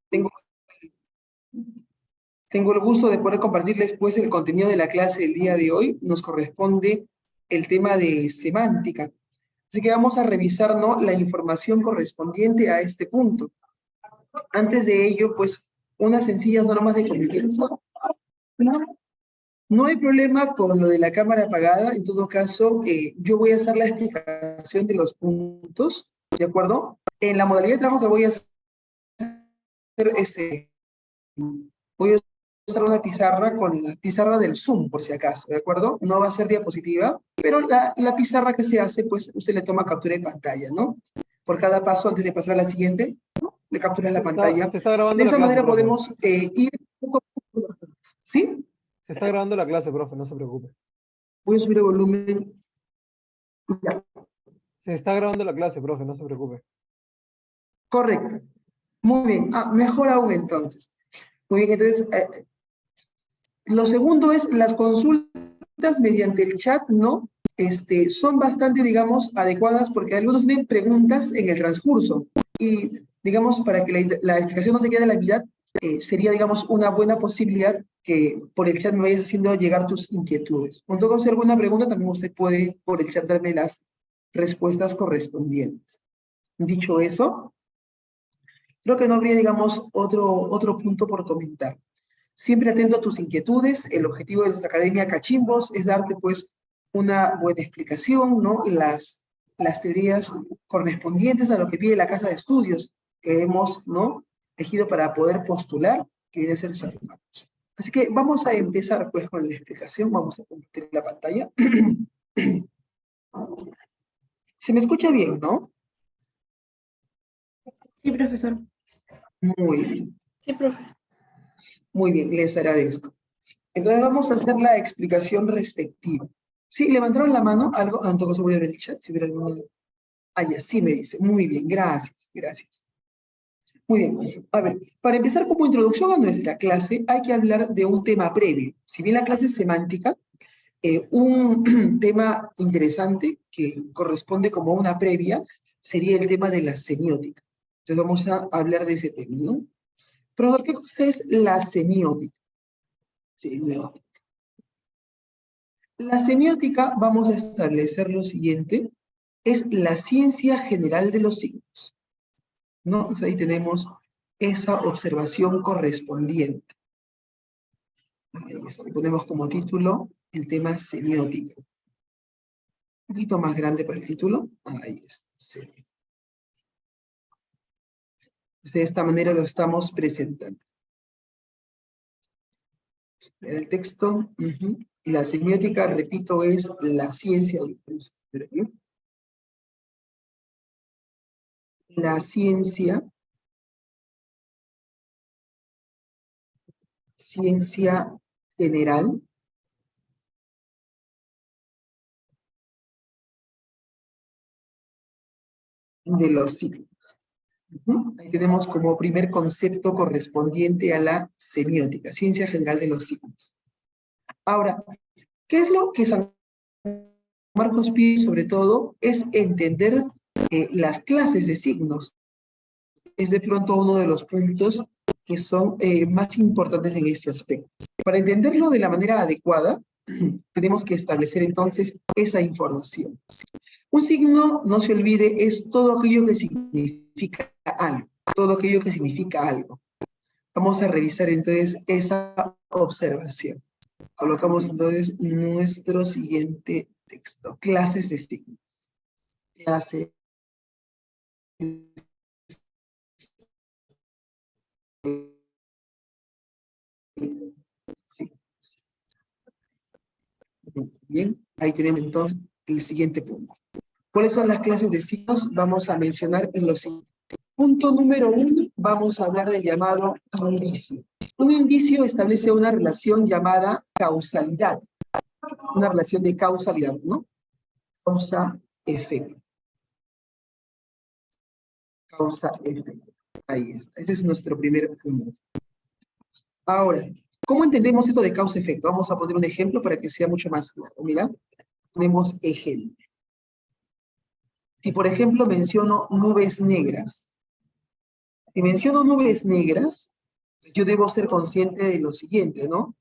Tengo, tengo el gusto de poder compartirles pues el contenido de la clase del día de hoy. Nos corresponde el tema de semántica. Así que vamos a revisar, ¿no?, la información correspondiente a este punto. Antes de ello, pues, unas sencillas normas de convivencia. No hay problema con lo de la cámara apagada. En todo caso, yo voy a hacer la explicación de los puntos, ¿de acuerdo? En la modalidad de trabajo que voy a hacer, voy a usar una pizarra con la pizarra del Zoom, por si acaso, ¿de acuerdo? No va a ser diapositiva, pero la pizarra que se hace, pues, usted le toma captura de pantalla, ¿no? Por cada paso, antes de pasar a la siguiente, ¿no?, le captura la pantalla. Se está grabando De la esa clase, manera profe. podemos ir poco a poco. ¿Sí? Se está grabando la clase, profe, no se preocupe. Voy a subir el volumen. Ya. Se está grabando la clase, profe, no se preocupe. Correcto. Muy bien. Mejor aún entonces. Muy bien, entonces, lo segundo es las consultas mediante el chat, ¿no? Son bastante, digamos, adecuadas porque algunos tienen preguntas en el transcurso. Y, digamos, para que la explicación no se quede a la mitad, sería, digamos, una buena posibilidad que por el chat me vayas haciendo llegar tus inquietudes. Cuando tenga alguna pregunta, también usted puede por el chat darme las respuestas correspondientes. Dicho eso, creo que no habría, digamos, otro punto por comentar. Siempre atento a tus inquietudes. El objetivo de nuestra Academia Cachimbos es darte, pues, una buena explicación, ¿no? Las teorías correspondientes a lo que pide la casa de estudios que hemos, ¿no?, elegido para poder postular, que viene a ser San Marcos. Así que vamos a empezar, pues, con la explicación. Vamos a compartir la pantalla. Se me escucha bien, ¿no? Sí, profesor. Muy bien. Sí, profe. Muy bien, les agradezco. Entonces vamos a hacer la explicación respectiva. ¿Sí? ¿Levantaron la mano? ¿Algo? En todo caso voy a ver el chat, si hubiera alguna... ya, sí me dice. Muy bien, gracias, gracias. Muy bien. A ver, para empezar como introducción a nuestra clase, hay que hablar de un tema previo. Si bien la clase es semántica, un tema interesante que corresponde como una previa sería el tema de la semiótica. Entonces vamos a hablar de ese tema, ¿no? Profesor, ¿qué cosa es la semiótica? Semiótica. La semiótica, vamos a establecer lo siguiente, es la ciencia general de los signos, ¿no? Entonces ahí tenemos esa observación correspondiente. Ahí está. Ponemos como título el tema semiótica. Un poquito más grande para el título. Ahí está. Sí. De esta manera lo estamos presentando. El texto. La semiótica, repito, es la ciencia. La ciencia general de los signos. Ahí tenemos como primer concepto correspondiente a la semiótica, ciencia general de los signos. Ahora, ¿qué es lo que San Marcos pide sobre todo? Es entender las clases de signos. Es de pronto uno de los puntos que son más importantes en este aspecto. Para entenderlo de la manera adecuada, tenemos que establecer entonces esa información. Un signo, no se olvide, es todo aquello que significa algo, todo aquello que significa algo. Vamos a revisar entonces esa observación. Colocamos entonces nuestro siguiente texto, clases de signos. Clase. Sí. Bien, ahí tenemos entonces el siguiente punto. ¿Cuáles son las clases de signos? Vamos a mencionar en los siguientes. Punto número 1, vamos a hablar del llamado indicio. Un indicio establece una relación llamada causalidad. Una relación de causalidad, ¿no? Causa-efecto. Causa-efecto. Ahí está. Ese es nuestro primer punto. Ahora, ¿cómo entendemos esto de causa-efecto? Vamos a poner un ejemplo para que sea mucho más claro. Mira, ponemos ejemplo. Si, por ejemplo, menciono nubes negras, Si menciono nubes negras, yo debo ser consciente de lo siguiente, ¿no?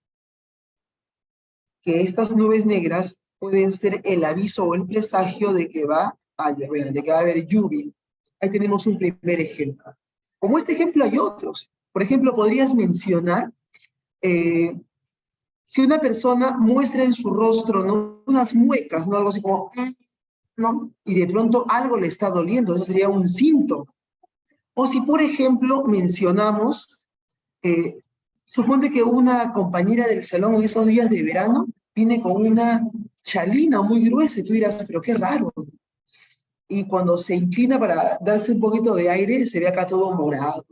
Que estas nubes negras pueden ser el aviso o el presagio de que va a llover, de que va a haber lluvia. Ahí tenemos un primer ejemplo. Como este ejemplo hay otros. Por ejemplo, podrías mencionar si una persona muestra en su rostro, ¿no?, unas muecas, ¿no?, algo así como, ¿no?, y de pronto algo le está doliendo, eso sería un síntoma. O si, por ejemplo, mencionamos, suponte que una compañera del salón en esos días de verano viene con una chalina muy gruesa y tú dirás, pero qué raro. Y cuando se inclina para darse un poquito de aire, se ve acá todo morado.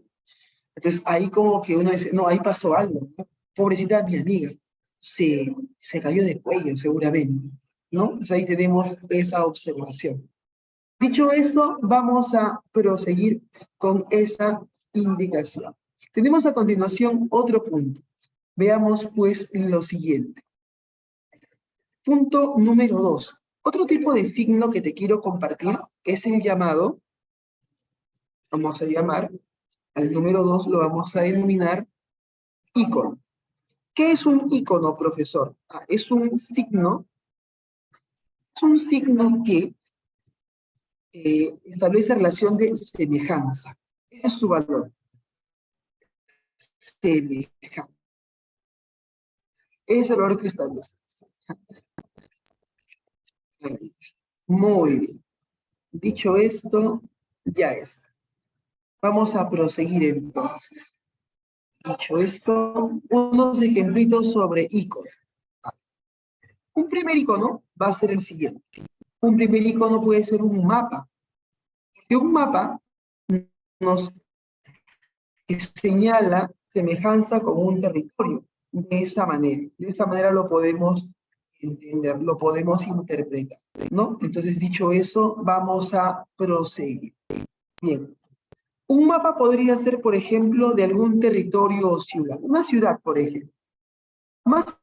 Entonces ahí como que uno dice, no, ahí pasó algo, ¿no? Pobrecita mi amiga, se cayó de cuello seguramente, ¿no? Entonces ahí tenemos esa observación. Dicho esto, vamos a proseguir con esa indicación. Tenemos a continuación otro punto. Veamos pues lo siguiente. Punto número 2. Otro tipo de signo que te quiero compartir es el llamado, vamos a llamar, al número 2 lo vamos a denominar ícono. ¿Qué es un ícono, profesor? Es un signo que establece relación de semejanza. ¿Qué es su valor? Semejanza. Es el valor que establece. Muy bien. Dicho esto, ya está. Vamos a proseguir entonces. Dicho esto, unos ejemplitos sobre icono. Un primer icono va a ser el siguiente. Un primer icono puede ser un mapa. Y un mapa nos señala semejanza con un territorio. De esa manera lo podemos entender, lo podemos interpretar, ¿no? Entonces, dicho eso, vamos a proseguir. Bien. Un mapa podría ser, por ejemplo, de algún territorio o ciudad. Una ciudad, por ejemplo. Más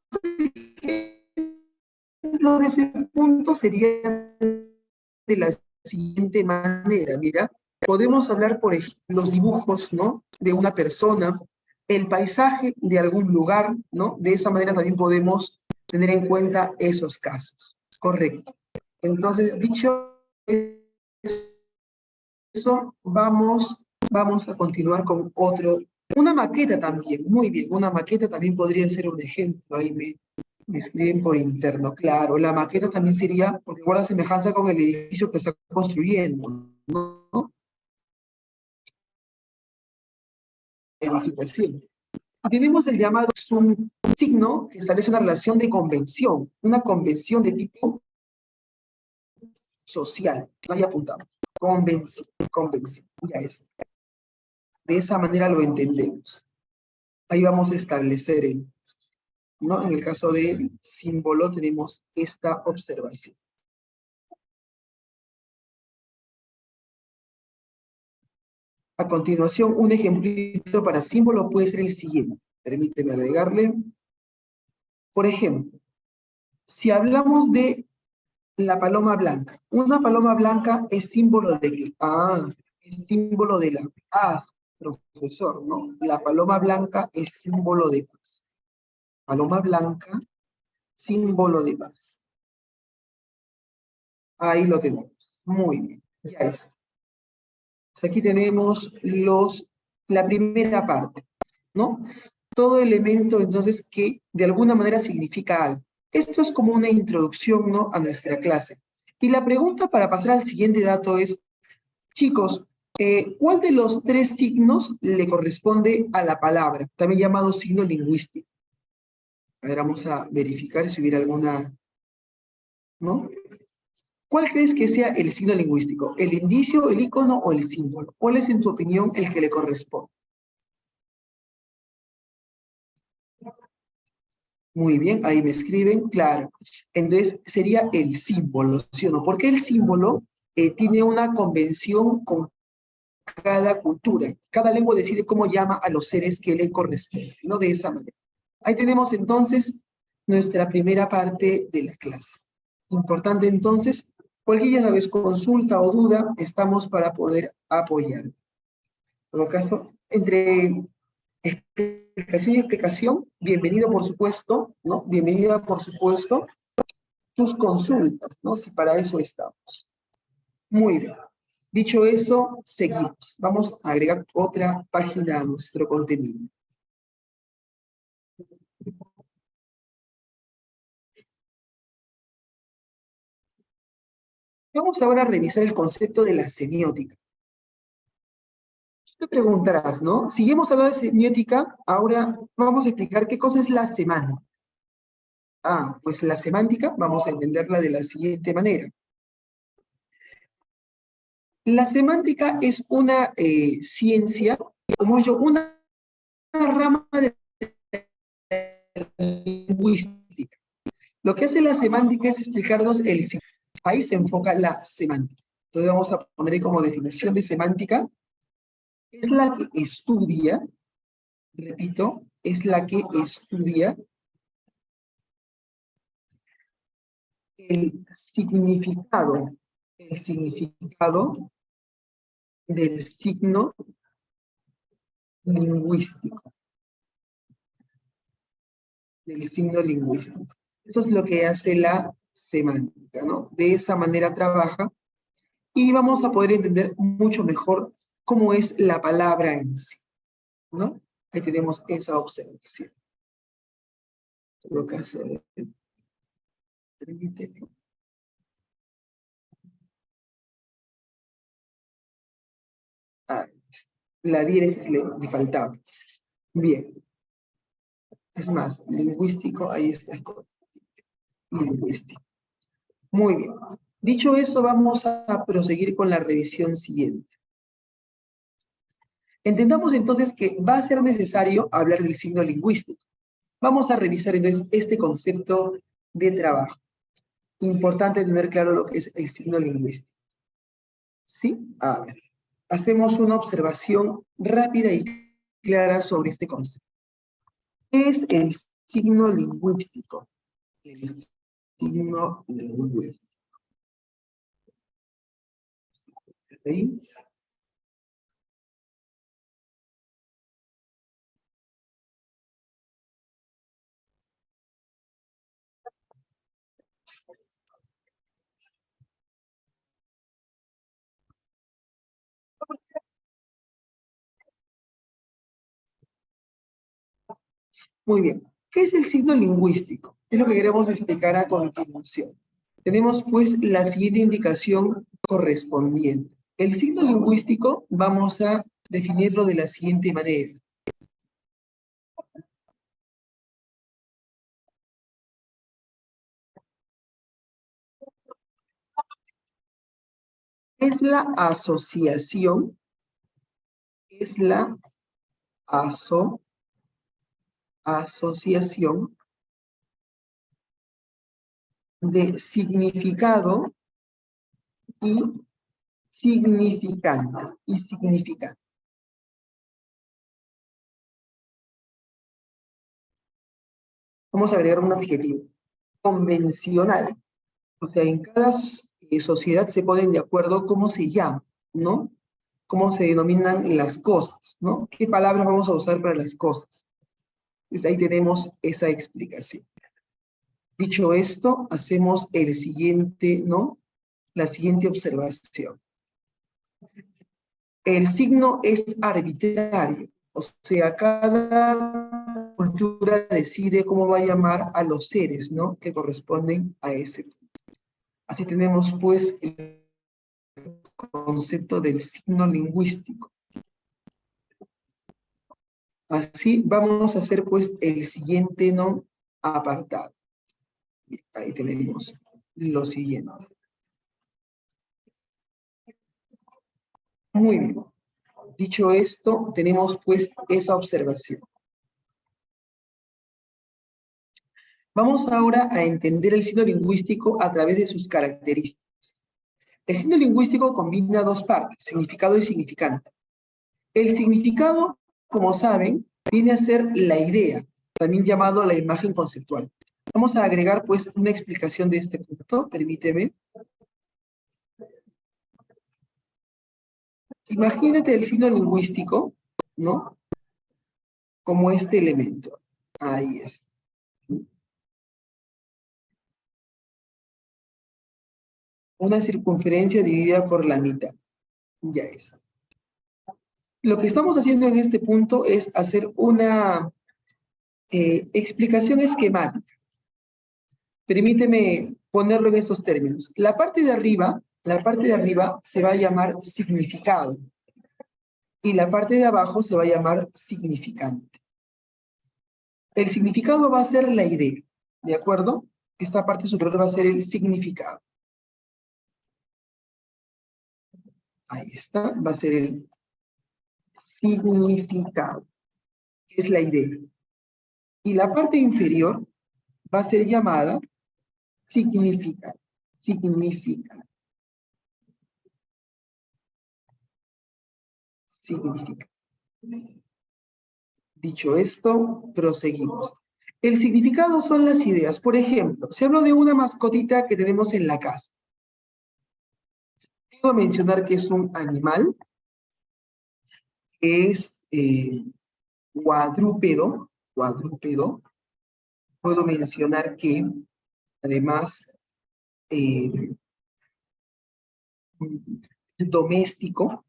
ejemplo de ese punto sería de la siguiente manera. Mira, podemos hablar, por ejemplo, los dibujos, ¿no?, de una persona, el paisaje de algún lugar, ¿no? De esa manera también podemos tener en cuenta esos casos. Correcto. Entonces, dicho eso, vamos a continuar con otro. Una maqueta también, muy bien, una maqueta también podría ser un ejemplo. Ahí me escriben por interno, claro. La maqueta también sería, porque guarda semejanza con el edificio que está construyendo, ¿no? Edificación. Tenemos el llamado, es un signo que establece una relación de convención, una convención de tipo social. Ahí apuntamos. Convención, ya es. De esa manera lo entendemos. Ahí vamos a establecer, ¿no? En el caso del símbolo tenemos esta observación. A continuación, un ejemplito para símbolo puede ser el siguiente. Permíteme agregarle. Por ejemplo, si hablamos de la paloma blanca, una paloma blanca es símbolo de qué? Es símbolo de la paz, profesor, ¿no? La paloma blanca es símbolo de paz. Paloma blanca, símbolo de paz. Ahí lo tenemos. Muy bien, ya está. Pues aquí tenemos la primera parte, ¿no? Todo elemento, entonces, que de alguna manera significa algo. Esto es como una introducción, ¿no?, a nuestra clase. Y la pregunta para pasar al siguiente dato es, chicos, ¿cuál de los tres signos le corresponde a la palabra? También llamado signo lingüístico. A ver, vamos a verificar si hubiera alguna, ¿no? ¿Cuál crees que sea el signo lingüístico? ¿El indicio, el icono o el símbolo? ¿Cuál es, en tu opinión, el que le corresponde? Muy bien, ahí me escriben, claro. Entonces, sería el símbolo, ¿sí o no? Porque el símbolo tiene una convención con cada cultura. Cada lengua decide cómo llama a los seres que le corresponden, ¿no? De esa manera. Ahí tenemos, entonces, nuestra primera parte de la clase. Importante, entonces, cualquier vez consulta o duda, estamos para poder apoyar. todo caso, entre explicación y explicación, bienvenido por supuesto, ¿no? Bienvenida por supuesto tus consultas, ¿no? Si para eso estamos. Muy bien. Dicho eso, seguimos. Vamos a agregar otra página a nuestro contenido. Vamos ahora a revisar el concepto de la semiótica. Te preguntarás, ¿no? Si hemos hablado de semiótica, ahora vamos a explicar qué cosa es la semántica. Pues la semántica vamos a entenderla de la siguiente manera. La semántica es una ciencia, como yo, una rama de lingüística. Lo que hace la semántica es explicarnos el significado. Ahí se enfoca la semántica. Entonces vamos a poner como definición de semántica, es la que estudia, repito, es la que estudia el significado del signo lingüístico. Esto es lo que hace la semántica, ¿no? De esa manera trabaja y vamos a poder entender mucho mejor cómo es la palabra en sí, ¿no? Ahí tenemos esa observación. Lo que hace, permíteme. La diéresis le faltaba. Bien. Es más, lingüístico, ahí está. Lingüístico. Muy bien. Dicho eso, vamos a proseguir con la revisión siguiente. Entendamos entonces que va a ser necesario hablar del signo lingüístico. Vamos a revisar entonces este concepto de trabajo. Importante tener claro lo que es el signo lingüístico. ¿Sí? A ver. Hacemos una observación rápida y clara sobre este concepto. ¿Qué es el signo lingüístico? El signo lingüístico. ¿Sí? Muy bien. ¿Qué es el signo lingüístico? Es lo que queremos explicar a continuación. Tenemos pues la siguiente indicación correspondiente. El signo lingüístico vamos a definirlo de la siguiente manera. Es la asociación, asociación de significado y significante. Vamos a agregar un adjetivo. Convencional. O sea, en cada sociedad se ponen de acuerdo cómo se llama, ¿no? Cómo se denominan las cosas, ¿no? ¿Qué palabras vamos a usar para las cosas? Pues ahí tenemos esa explicación. Dicho esto, hacemos el siguiente, ¿no? La siguiente observación. El signo es arbitrario, o sea, cada cultura decide cómo va a llamar a los seres, ¿no? Que corresponden a ese punto. Así tenemos, pues, el concepto del signo lingüístico. Así vamos a hacer, pues, el siguiente, ¿no? Apartado. Ahí tenemos lo siguiente. Muy bien. Dicho esto, tenemos pues esa observación. Vamos ahora a entender el signo lingüístico a través de sus características. El signo lingüístico combina dos partes, significado y significante. El significado, como saben, viene a ser la idea, también llamado la imagen conceptual. Vamos a agregar pues una explicación de este punto, permíteme. Imagínate el signo lingüístico, ¿no? Como este elemento. Ahí es. Una circunferencia dividida por la mitad. Ya es. Lo que estamos haciendo en este punto es hacer una explicación esquemática. Permíteme ponerlo en estos términos. La parte de arriba se va a llamar significado. Y la parte de abajo se va a llamar significante. El significado va a ser la idea, ¿de acuerdo? Esta parte superior va a ser el significado. Ahí está, va a ser el significado, que es la idea. Y la parte inferior va a ser llamada significa. Significa. Significa. Dicho esto, proseguimos. El significado son las ideas. Por ejemplo, si hablo de una mascotita que tenemos en la casa, puedo mencionar que es un animal, que es cuadrúpedo. Puedo mencionar que, además, doméstico.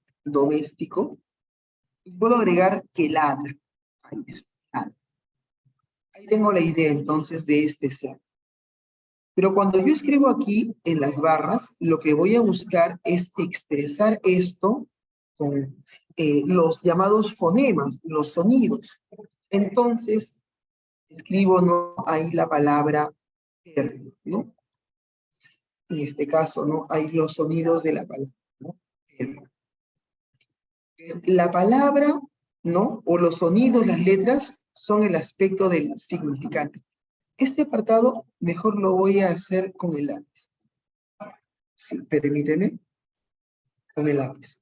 Y puedo agregar que ladra. Ahí está. Ahí tengo la idea entonces de este ser. Pero cuando yo escribo aquí en las barras, lo que voy a buscar es expresar esto con los llamados fonemas, los sonidos. Entonces, escribo ¿no? ahí la palabra R, ¿no? En este caso, ¿no? Hay los sonidos de la palabra, ¿no? R. La palabra, ¿no? O los sonidos, las letras, son el aspecto del significante. Este apartado mejor lo voy a hacer con el lápiz. Sí, permíteme. Con el lápiz.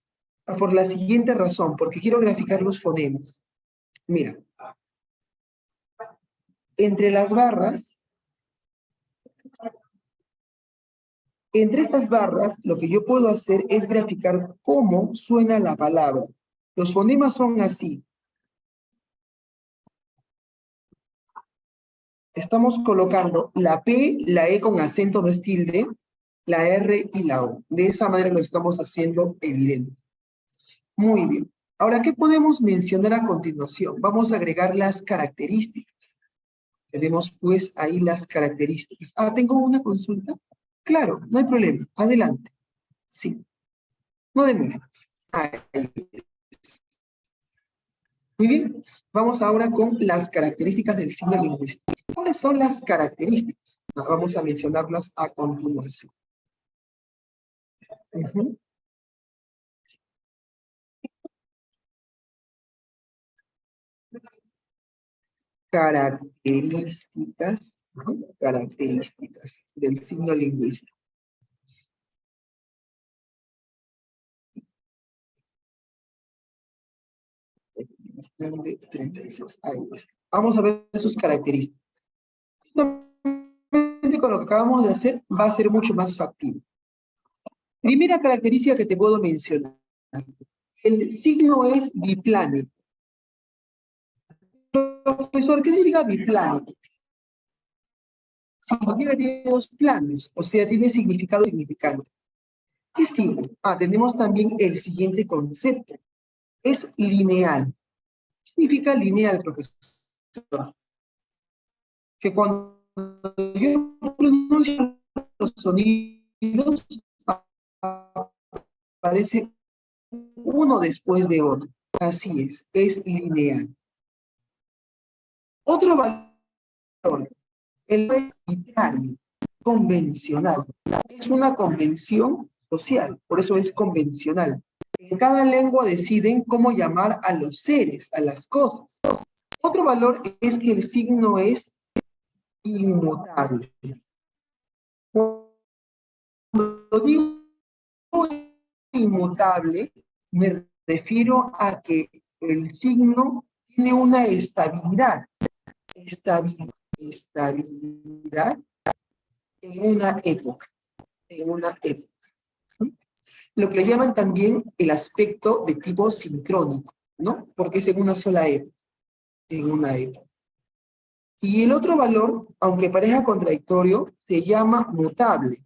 Por la siguiente razón, porque quiero graficar los fonemas. Mira. Entre las barras, entre estas barras, lo que yo puedo hacer es graficar cómo suena la palabra. Los fonemas son así. Estamos colocando la P, la E con acento no es tilde, la R y la O. De esa manera lo estamos haciendo evidente. Muy bien. Ahora, ¿qué podemos mencionar a continuación? Vamos a agregar las características. Tenemos pues ahí las características. Ah, ¿tengo una consulta? Claro, no hay problema. Adelante. Sí. No demore. Ahí. Muy bien. Vamos ahora con las características del signo lingüístico. ¿Cuáles son las características? Vamos a mencionarlas a continuación. Características, características del signo lingüístico. De 36. Ahí está. Vamos a ver sus características. Con lo que acabamos de hacer va a ser mucho más factible. Primera característica que te puedo mencionar. El signo es biplánico. Profesor, ¿qué significa biplánico? Significa que tiene dos planos, o sea, tiene significado y significante. ¿Qué signo? Tenemos también el siguiente concepto. Es lineal. ¿Qué significa lineal, profesor? Que cuando yo pronuncio los sonidos, aparece uno después de otro. Así es lineal. Otro valor, el arbitrario, convencional. Es una convención social, por eso es convencional. En cada lengua deciden cómo llamar a los seres, a las cosas. Otro valor es que el signo es inmutable. Cuando digo inmutable, me refiero a que el signo tiene una estabilidad. Estabilidad en una época. lo que le llaman también el aspecto de tipo sincrónico, ¿no? Porque es en una sola época, en una época. Y el otro valor, aunque parezca contradictorio, se llama mutable.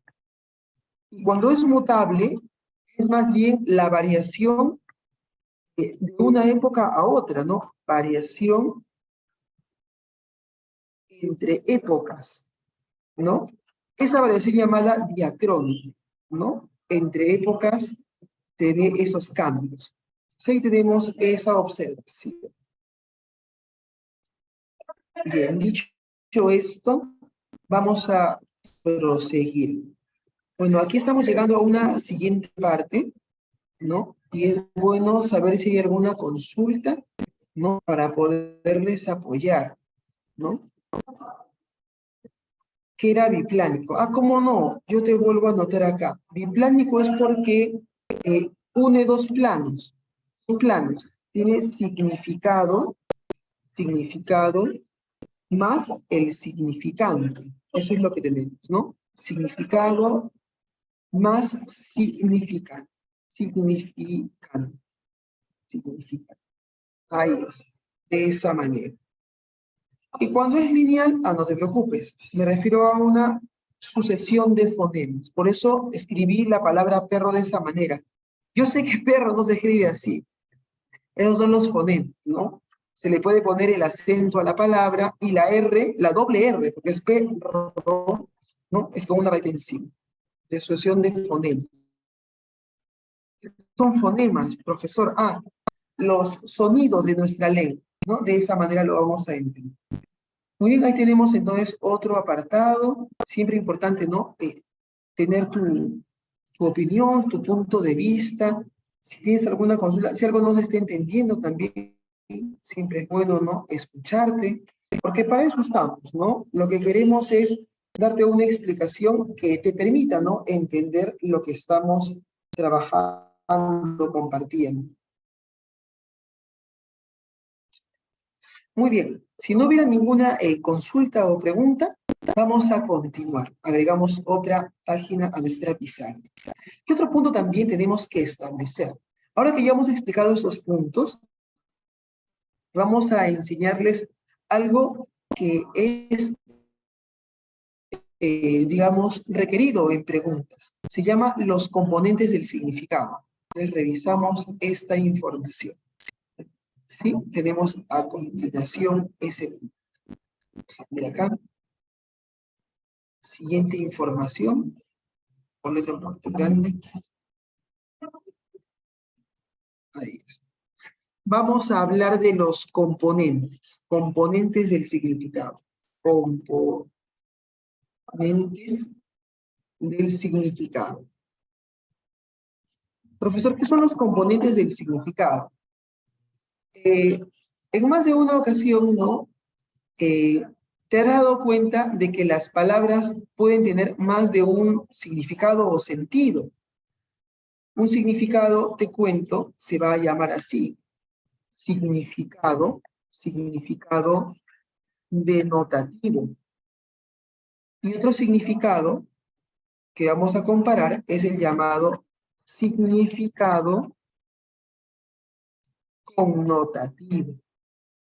Y cuando es mutable, es más bien la variación de una época a otra, ¿no? Variación entre épocas, ¿no? Esa variación llamada diacrónica, ¿no? Entre épocas se ve esos cambios. Entonces ahí tenemos esa observación. Bien, dicho esto, vamos a proseguir. Bueno, aquí estamos llegando a una siguiente parte, ¿no? Y es bueno saber si hay alguna consulta, ¿no? Para poderles apoyar, ¿no? ¿Qué era biplánico? Ah, ¿cómo no? Yo te vuelvo a anotar acá. Biplánico es porque une dos planos. Dos planos. Tiene significado, significado, más el significante. Eso es lo que tenemos, ¿no? Significado más significante. Significante. Significante. Ahí es. De esa manera. Y cuando es lineal, no te preocupes, me refiero a una sucesión de fonemas. Por eso escribí la palabra perro de esa manera. Yo sé que perro no se escribe así. Esos son los fonemas, ¿no? Se le puede poner el acento a la palabra y la R, la doble R, porque es perro, ¿no? Es como una raya encima. De sucesión de fonemas. Son fonemas, profesor. Ah, los sonidos de nuestra lengua, ¿no? De esa manera lo vamos a entender. Muy bien, ahí tenemos entonces otro apartado. Siempre importante, ¿no? Tener tu opinión, tu punto de vista. Si tienes alguna consulta, si algo no se está entendiendo también, siempre es bueno, ¿no? Escucharte, porque para eso estamos, ¿no? Lo que queremos es darte una explicación que te permita, ¿no? Entender lo que estamos trabajando, compartiendo. Muy bien, si no hubiera ninguna consulta o pregunta, vamos a continuar. Agregamos otra página a nuestra pizarra. ¿Qué otro punto también tenemos que establecer? Ahora que ya hemos explicado esos puntos, vamos a enseñarles algo que es, digamos, requerido en preguntas. Se llama los componentes del significado. Entonces, revisamos esta información. ¿Sí? Tenemos a continuación ese punto. Vamos a ver acá. Siguiente información, por letra un poquito grande. Ahí está. Vamos a hablar de los componentes, componentes del significado. Componentes del significado. Profesor, ¿qué son los componentes del significado? En más de una ocasión, ¿no? ¿Te has dado cuenta de que las palabras pueden tener más de un significado o sentido? Un significado, te cuento, se va a llamar así. Significado, significado denotativo. Y otro significado que vamos a comparar es el llamado significado connotativo.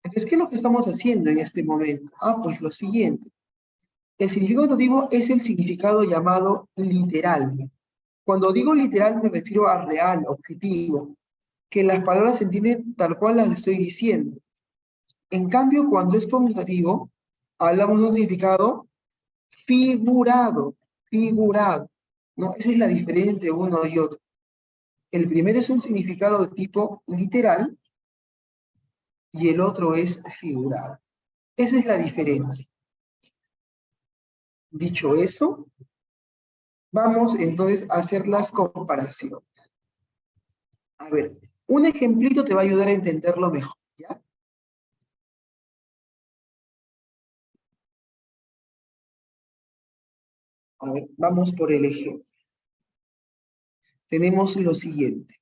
Entonces, ¿qué es lo que estamos haciendo en este momento? Ah, pues lo siguiente. El significado notativo es el significado llamado literal. Cuando digo literal me refiero a real, objetivo, que las palabras se entienden tal cual las estoy diciendo. En cambio, cuando es connotativo, hablamos de un significado figurado, figurado, ¿no? Esa es la diferencia entre uno y otro. El primero es un significado de tipo literal y el otro es figurado. Esa es la diferencia. Dicho eso, vamos entonces a hacer las comparaciones. A ver, un ejemplito te va a ayudar a entenderlo mejor, ¿ya? A ver, vamos por el ejemplo. Tenemos lo siguiente.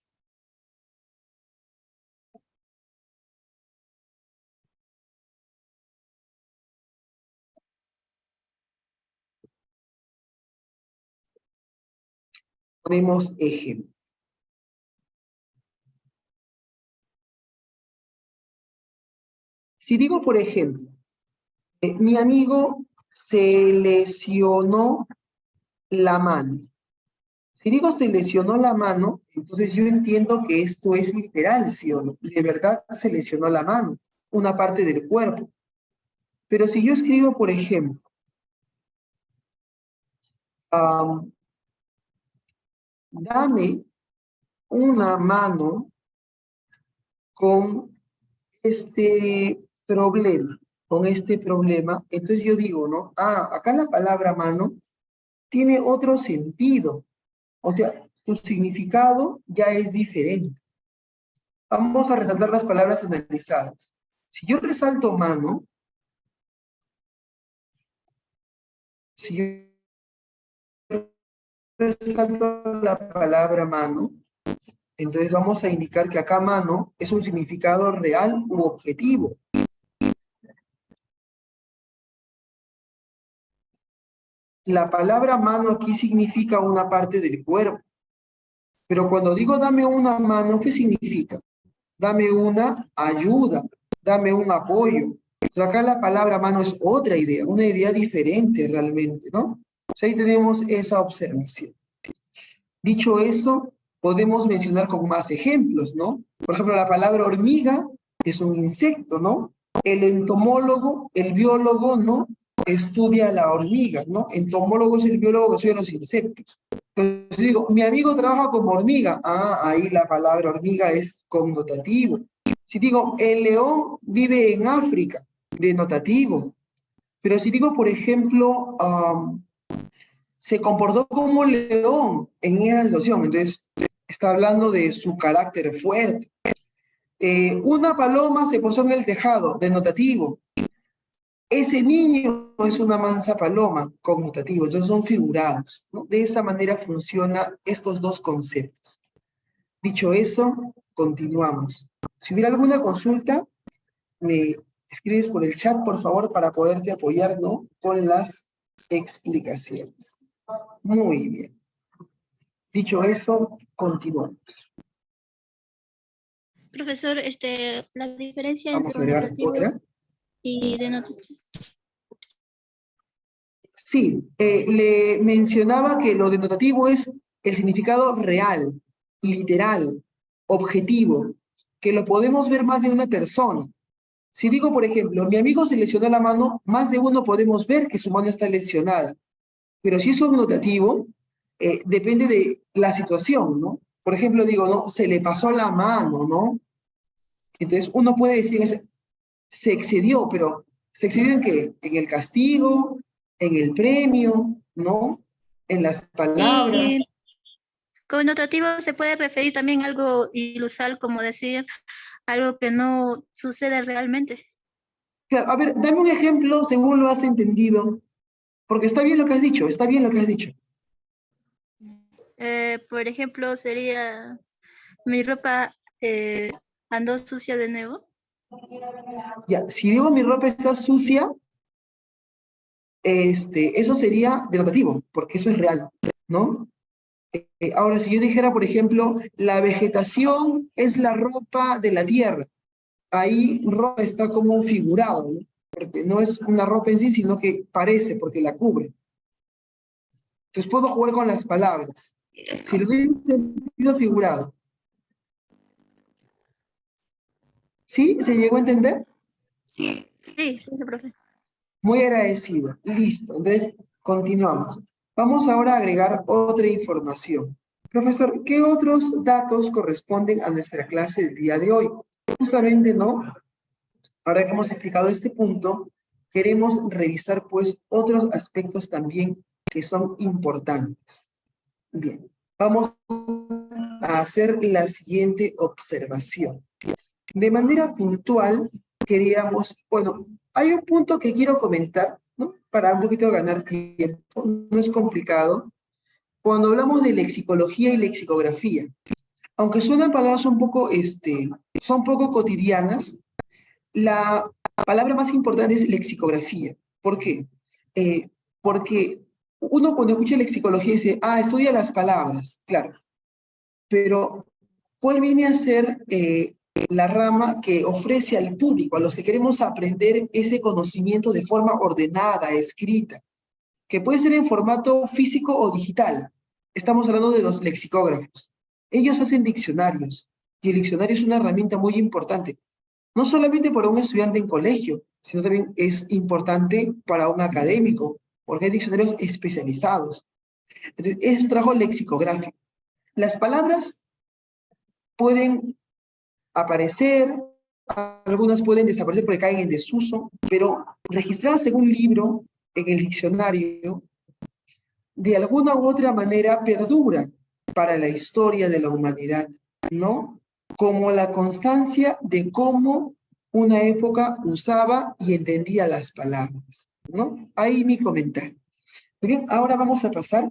Ponemos ejemplo. Si digo, por ejemplo, mi amigo se lesionó la mano. Si digo se lesionó la mano, entonces yo entiendo que esto es literal, ¿sí o no? De verdad se lesionó la mano, una parte del cuerpo. Pero si yo escribo, por ejemplo, dame una mano con este problema, entonces yo digo, ¿no? Ah, acá la palabra mano tiene otro sentido, o sea, su significado ya es diferente. Vamos a resaltar las palabras analizadas. Si yo resalto mano, si yo resalto la palabra mano, entonces vamos a indicar que acá mano es un significado real u objetivo. La palabra mano aquí significa una parte del cuerpo. Pero cuando digo dame una mano, ¿qué significa? Dame una ayuda, dame un apoyo. O sea, acá la palabra mano es otra idea, una idea diferente realmente, ¿no? O sea, ahí tenemos esa observación. Dicho eso, podemos mencionar con más ejemplos, ¿no? Por ejemplo, la palabra hormiga es un insecto, ¿no? El entomólogo, el biólogo, ¿no? Estudia la hormiga, ¿no? Entomólogo es el biólogo que estudia los insectos. Entonces digo, mi amigo trabaja como hormiga. Ah, ahí la palabra hormiga es connotativo. Si digo, el león vive en África, denotativo. Pero si digo, por ejemplo, se comportó como un león en esa situación, entonces está hablando de su carácter fuerte. Una paloma se posó en el tejado, denotativo. Ese niño es una mansa paloma, connotativo, entonces son figurados, ¿no? De esa manera funcionan estos dos conceptos. Dicho eso, continuamos. Si hubiera alguna consulta, me escribes por el chat, por favor, para poderte apoyar, ¿no? Con las explicaciones. Muy bien. Dicho eso, continuamos. Profesor, la diferencia Vamos entre a agregar notativo otra. y denotativo. Sí, le mencionaba que lo denotativo es el significado real, literal, objetivo, que lo podemos ver más de una persona. Si digo, por ejemplo, mi amigo se lesionó la mano, más de uno podemos ver que su mano está lesionada. Pero si es un notativo, depende de la situación, ¿no? Por ejemplo, digo, ¿no? Se le pasó la mano, ¿no? Entonces uno puede decir, se excedió, pero ¿se excedió en qué? En el castigo, en el premio, ¿no? En las Y palabras. connotativo se puede referir también a algo ilusal, como decir algo que no sucede realmente. Claro, a ver, dame un ejemplo según lo has entendido, porque está bien lo que has dicho, está bien lo que has dicho. Por ejemplo, sería mi ropa andó sucia de nuevo. Ya, si digo mi ropa está sucia, eso sería denotativo, porque eso es real, ¿no? Ahora, si yo dijera, por ejemplo, la vegetación es la ropa de la tierra, ahí ropa está como figurado, ¿no? Porque no es una ropa en sí, sino que parece, porque la cubre. Entonces puedo jugar con las palabras. Si lo doy en sentido figurado. ¿Sí? ¿Se llegó a entender? Sí, sí, profe. Muy agradecido. Listo. Entonces, continuamos. Vamos ahora a agregar otra información. Profesor, ¿qué otros datos corresponden a nuestra clase del día de hoy? Justamente, ¿no? Ahora que hemos explicado este punto, queremos revisar, pues, otros aspectos también que son importantes. Bien, vamos a hacer la siguiente observación. De manera puntual, queríamos, bueno, hay un punto que quiero comentar, ¿no? Para un poquito ganar tiempo, no es complicado. Cuando hablamos de lexicología y lexicografía, aunque suenan palabras un poco, son poco cotidianas, la palabra más importante es lexicografía. ¿Por qué? Porque uno cuando escucha lexicología dice, ah, estudia las palabras, claro, pero ¿cuál viene a ser la rama que ofrece al público, a los que queremos aprender ese conocimiento de forma ordenada, escrita, que puede ser en formato físico o digital. Estamos hablando de los lexicógrafos. Ellos hacen diccionarios, y el diccionario es una herramienta muy importante, no solamente para un estudiante en colegio, sino también es importante para un académico, porque hay diccionarios especializados. Entonces, es un trabajo lexicográfico. Las palabras pueden aparecer, algunas pueden desaparecer porque caen en desuso, pero registradas en un libro, en el diccionario, de alguna u otra manera perduran para la historia de la humanidad, ¿no? Como la constancia de cómo una época usaba y entendía las palabras, ¿no? Ahí mi comentario. Muy bien, ahora vamos a pasar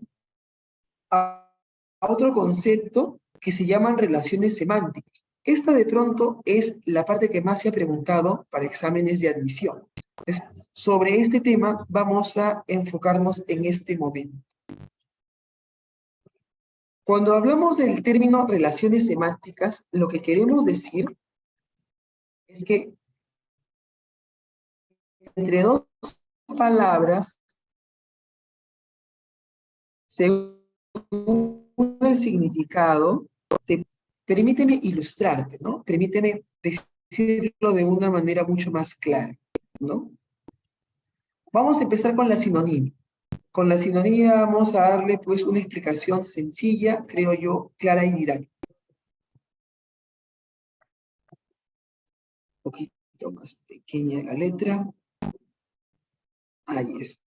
a otro concepto que se llaman relaciones semánticas. Esta de pronto es la parte que más se ha preguntado para exámenes de admisión. Entonces, sobre este tema vamos a enfocarnos en este momento. Cuando hablamos del término relaciones semánticas, lo que queremos decir es que entre dos palabras, según el significado, permíteme ilustrarte, ¿no? Permíteme decirlo de una manera mucho más clara, ¿no? Vamos a empezar con la sinonimia. Con la sinonimia vamos a darle pues una explicación sencilla, creo yo, clara y didáctica. Un poquito más pequeña la letra. Ahí está.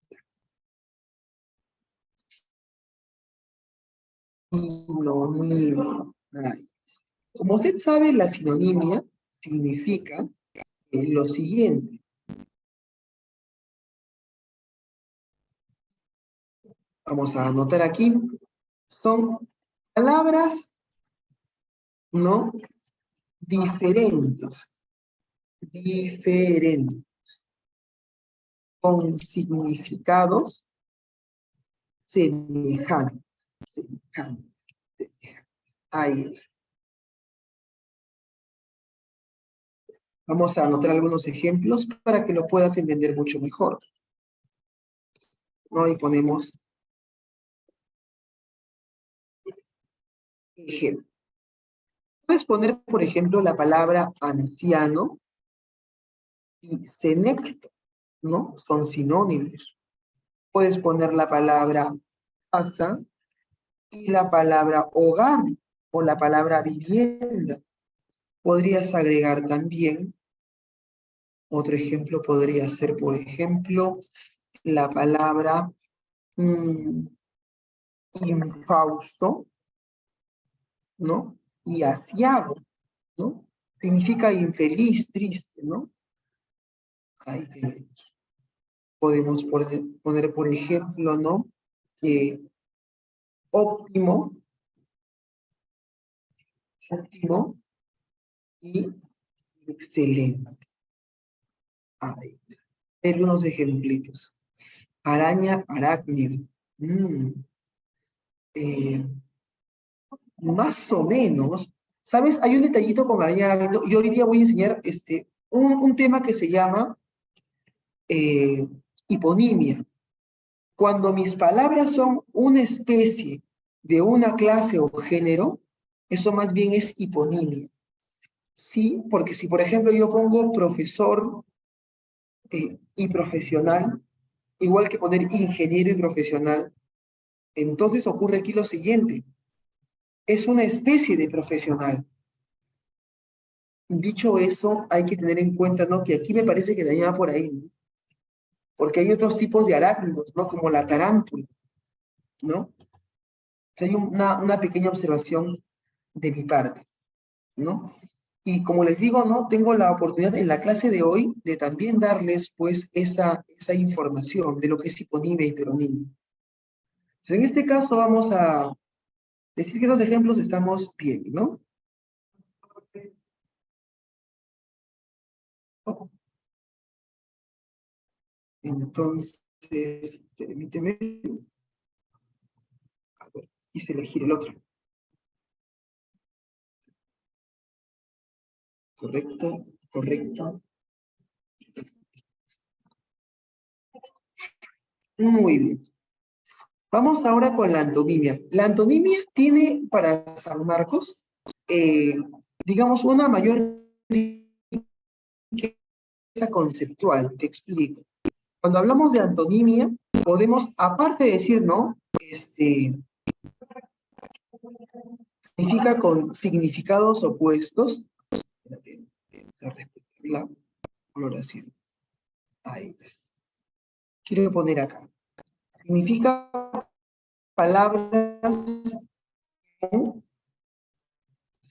Sinonimia. Ahí. Como usted sabe, la sinonimia significa lo siguiente. Vamos a anotar aquí. Son palabras, ¿no? Diferentes. Diferentes. Con significados semejantes. Semejantes. Ahí es. Vamos a anotar algunos ejemplos para que lo puedas entender mucho mejor, ¿no? Y ponemos ejemplo. Puedes poner, por ejemplo, la palabra anciano y senecto, ¿no? Son sinónimos. Puedes poner la palabra casa y la palabra hogar o la palabra vivienda. Podrías agregar también, otro ejemplo podría ser, por ejemplo, la palabra infausto, ¿no? Y asiago, ¿no? Significa infeliz, triste, ¿no? Ahí tenemos. Podemos poner, por ejemplo, ¿no? Óptimo, óptimo y excelente. Ahí. Hay unos ejemplitos. Araña, arácnido. Más o menos. ¿Sabes? Hay un detallito con araña, arácnido. Y hoy día voy a enseñar un tema que se llama hiponimia. Cuando mis palabras son una especie de una clase o género, eso más bien es hiponimia. Sí, porque si por ejemplo yo pongo profesor y profesional, igual que poner ingeniero y profesional, entonces ocurre aquí lo siguiente. Es una especie de profesional. Dicho eso, hay que tener en cuenta, ¿no? Que aquí me parece que dañaba por ahí, ¿no? Porque hay otros tipos de arácnidos, ¿no? Como la tarántula, ¿no? Hay una pequeña observación de mi parte, ¿no? Y como les digo, ¿no? Tengo la oportunidad en la clase de hoy de también darles, pues, esa información de lo que es hiponimia y heteronimia. Entonces, en este caso vamos a decir que los ejemplos estamos bien, ¿no? Entonces, permíteme. A ver, quise elegir el otro. Correcto, correcto. Muy bien. Vamos ahora con la antonimia. La antonimia tiene para San Marcos, digamos, una mayor riqueza conceptual. Te explico. Cuando hablamos de antonimia, podemos, aparte de decir, ¿no? Significa con significados opuestos. Espérate, a respetar la coloración. Ahí está. Quiero poner acá. Significa palabras con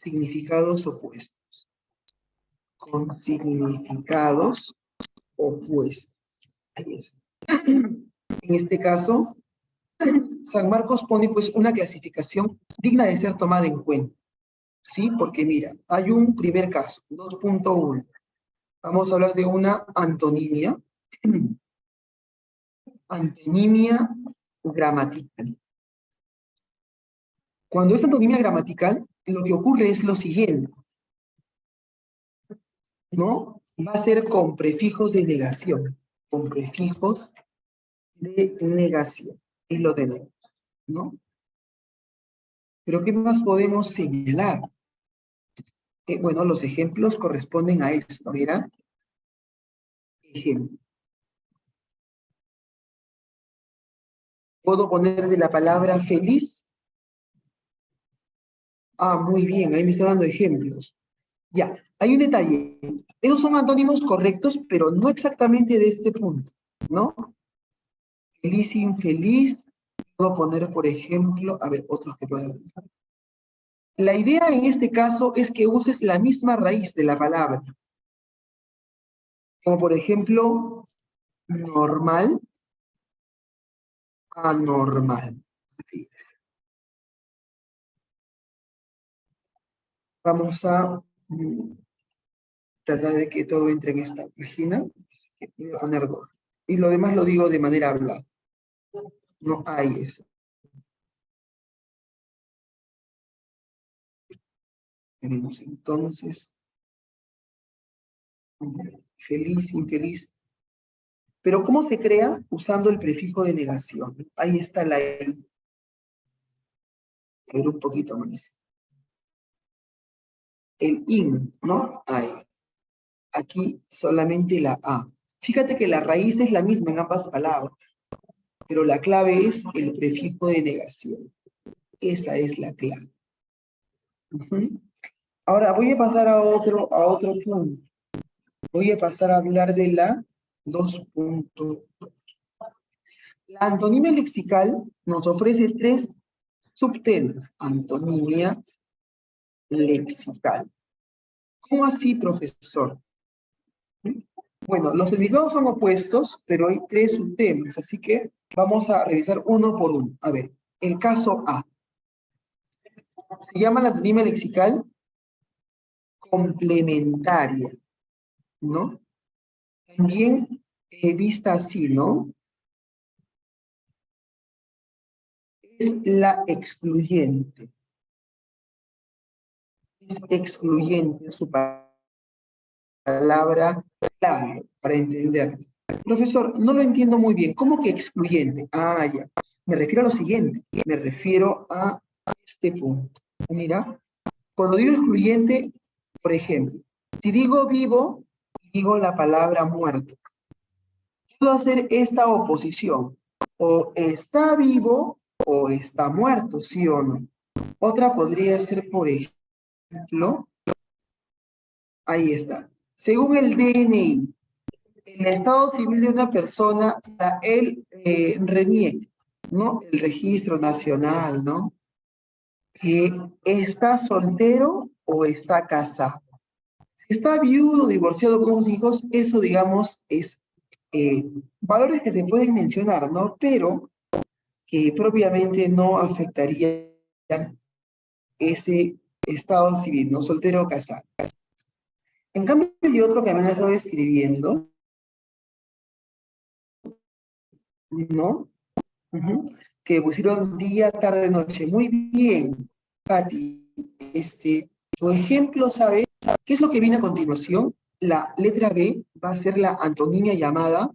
significados opuestos. Con significados opuestos. Ahí está. En este caso, San Marcos pone pues una clasificación digna de ser tomada en cuenta. ¿Sí? Porque mira, hay un primer caso, 2.1. Vamos a hablar de una antonimia. Antonimia gramatical. Cuando es antonimia gramatical, lo que ocurre es lo siguiente, ¿no? Va a ser con prefijos de negación. Con prefijos de negación. Y lo tenemos, ¿no? Pero ¿qué más podemos señalar? Bueno, los ejemplos corresponden a esto, ¿verdad? Ejemplo. ¿Puedo poner de la palabra feliz? Ah, muy bien, ahí me está dando ejemplos. Ya, hay un detalle. Esos son antónimos correctos, pero no exactamente de este punto, ¿no? Feliz, infeliz. Puedo poner, por ejemplo, a ver, otros que puedan usar. La idea en este caso es que uses la misma raíz de la palabra. Como por ejemplo, normal, anormal. Vamos a tratar de que todo entre en esta página. Voy a poner 2. Y lo demás lo digo de manera hablada. No hay eso. Tenemos entonces feliz, infeliz. Pero ¿cómo se crea? Usando el prefijo de negación. Ahí está la I. A ver un poquito más. El IN, ¿no? Ahí. Aquí solamente la A. Fíjate que la raíz es la misma en ambas palabras, pero la clave es el prefijo de negación. Esa es la clave. Ahora voy a pasar a otro punto. Voy a pasar a hablar de la 2.2. La antonimia lexical nos ofrece 3 subtemas. Antonimia lexical. ¿Cómo así, profesor? Bueno, los significados son opuestos, pero hay 3 subtemas, así que vamos a revisar uno por uno. A ver, el caso A. Se llama la antonimia lexical complementaria, ¿no? También vista así, ¿no? Es la excluyente. Es excluyente su palabra clave para entenderlo. Profesor, no lo entiendo muy bien. ¿Cómo que excluyente? Ah, ya. Me refiero a lo siguiente. Me refiero a este punto. Mira, cuando digo excluyente, por ejemplo, si digo vivo, digo la palabra muerto. Puedo hacer esta oposición. O está vivo o está muerto, ¿sí o no? Otra podría ser, por ejemplo, ahí está. Según el DNI, el estado civil de una persona, el RENIEC, ¿no? El registro nacional, ¿no? ¿Está soltero o está casado? ¿Está viudo, divorciado con sus hijos? Eso, digamos, es valores que se pueden mencionar, ¿no? Pero que propiamente no afectarían ese estado civil, ¿no? Soltero o casado. En cambio, hay otro que me han estado escribiendo, ¿no? Que pusieron día, tarde, noche. Muy bien, Pati. Tu ejemplo, ¿sabes? ¿Qué es lo que viene a continuación? La letra B va a ser la antonimia llamada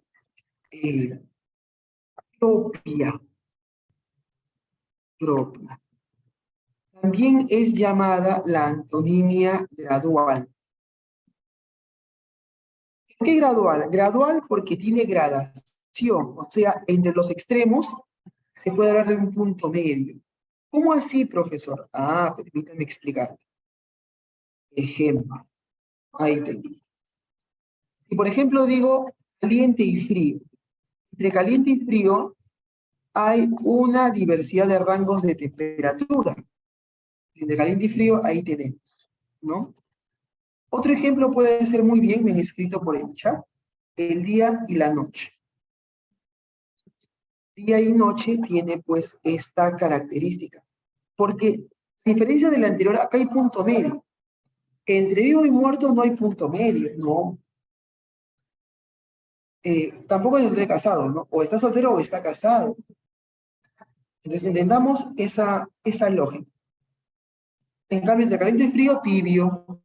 propia. Propia. También es llamada la antonimia gradual. ¿Por qué gradual? Gradual porque tiene gradación, o sea, entre los extremos se puede hablar de un punto medio. ¿Cómo así, profesor? Permítame explicar. Ejemplo. Ahí tengo. Si por ejemplo digo caliente y frío, entre caliente y frío hay una diversidad de rangos de temperatura. Entre caliente y frío, ahí tenemos, ¿no? Otro ejemplo puede ser muy bien escrito por el chat, el día y la noche. Día y noche tiene pues esta característica, porque a diferencia de la anterior, acá hay punto medio. Entre vivo y muerto no hay punto medio, no. Tampoco estoy casado, ¿no? O está soltero o está casado. Entonces entendamos esa lógica. En cambio, entre caliente y frío, tibio.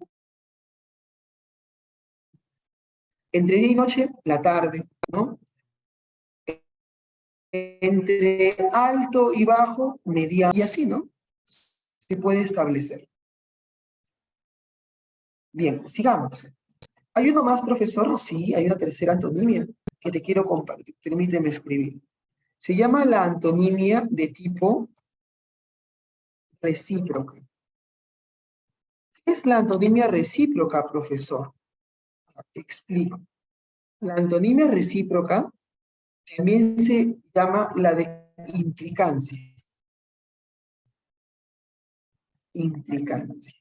Entre día y noche, la tarde, ¿no? Entre alto y bajo, mediano, y así, ¿no? Se puede establecer. Bien, sigamos. ¿Hay uno más, profesor? Sí, hay una tercera antonimia que te quiero compartir. Permíteme escribir. Se llama la antonimia de tipo recíproca. ¿Qué es la antonimia recíproca, profesor? Te explico. La antonimia recíproca también se llama la de implicancia. Implicancia.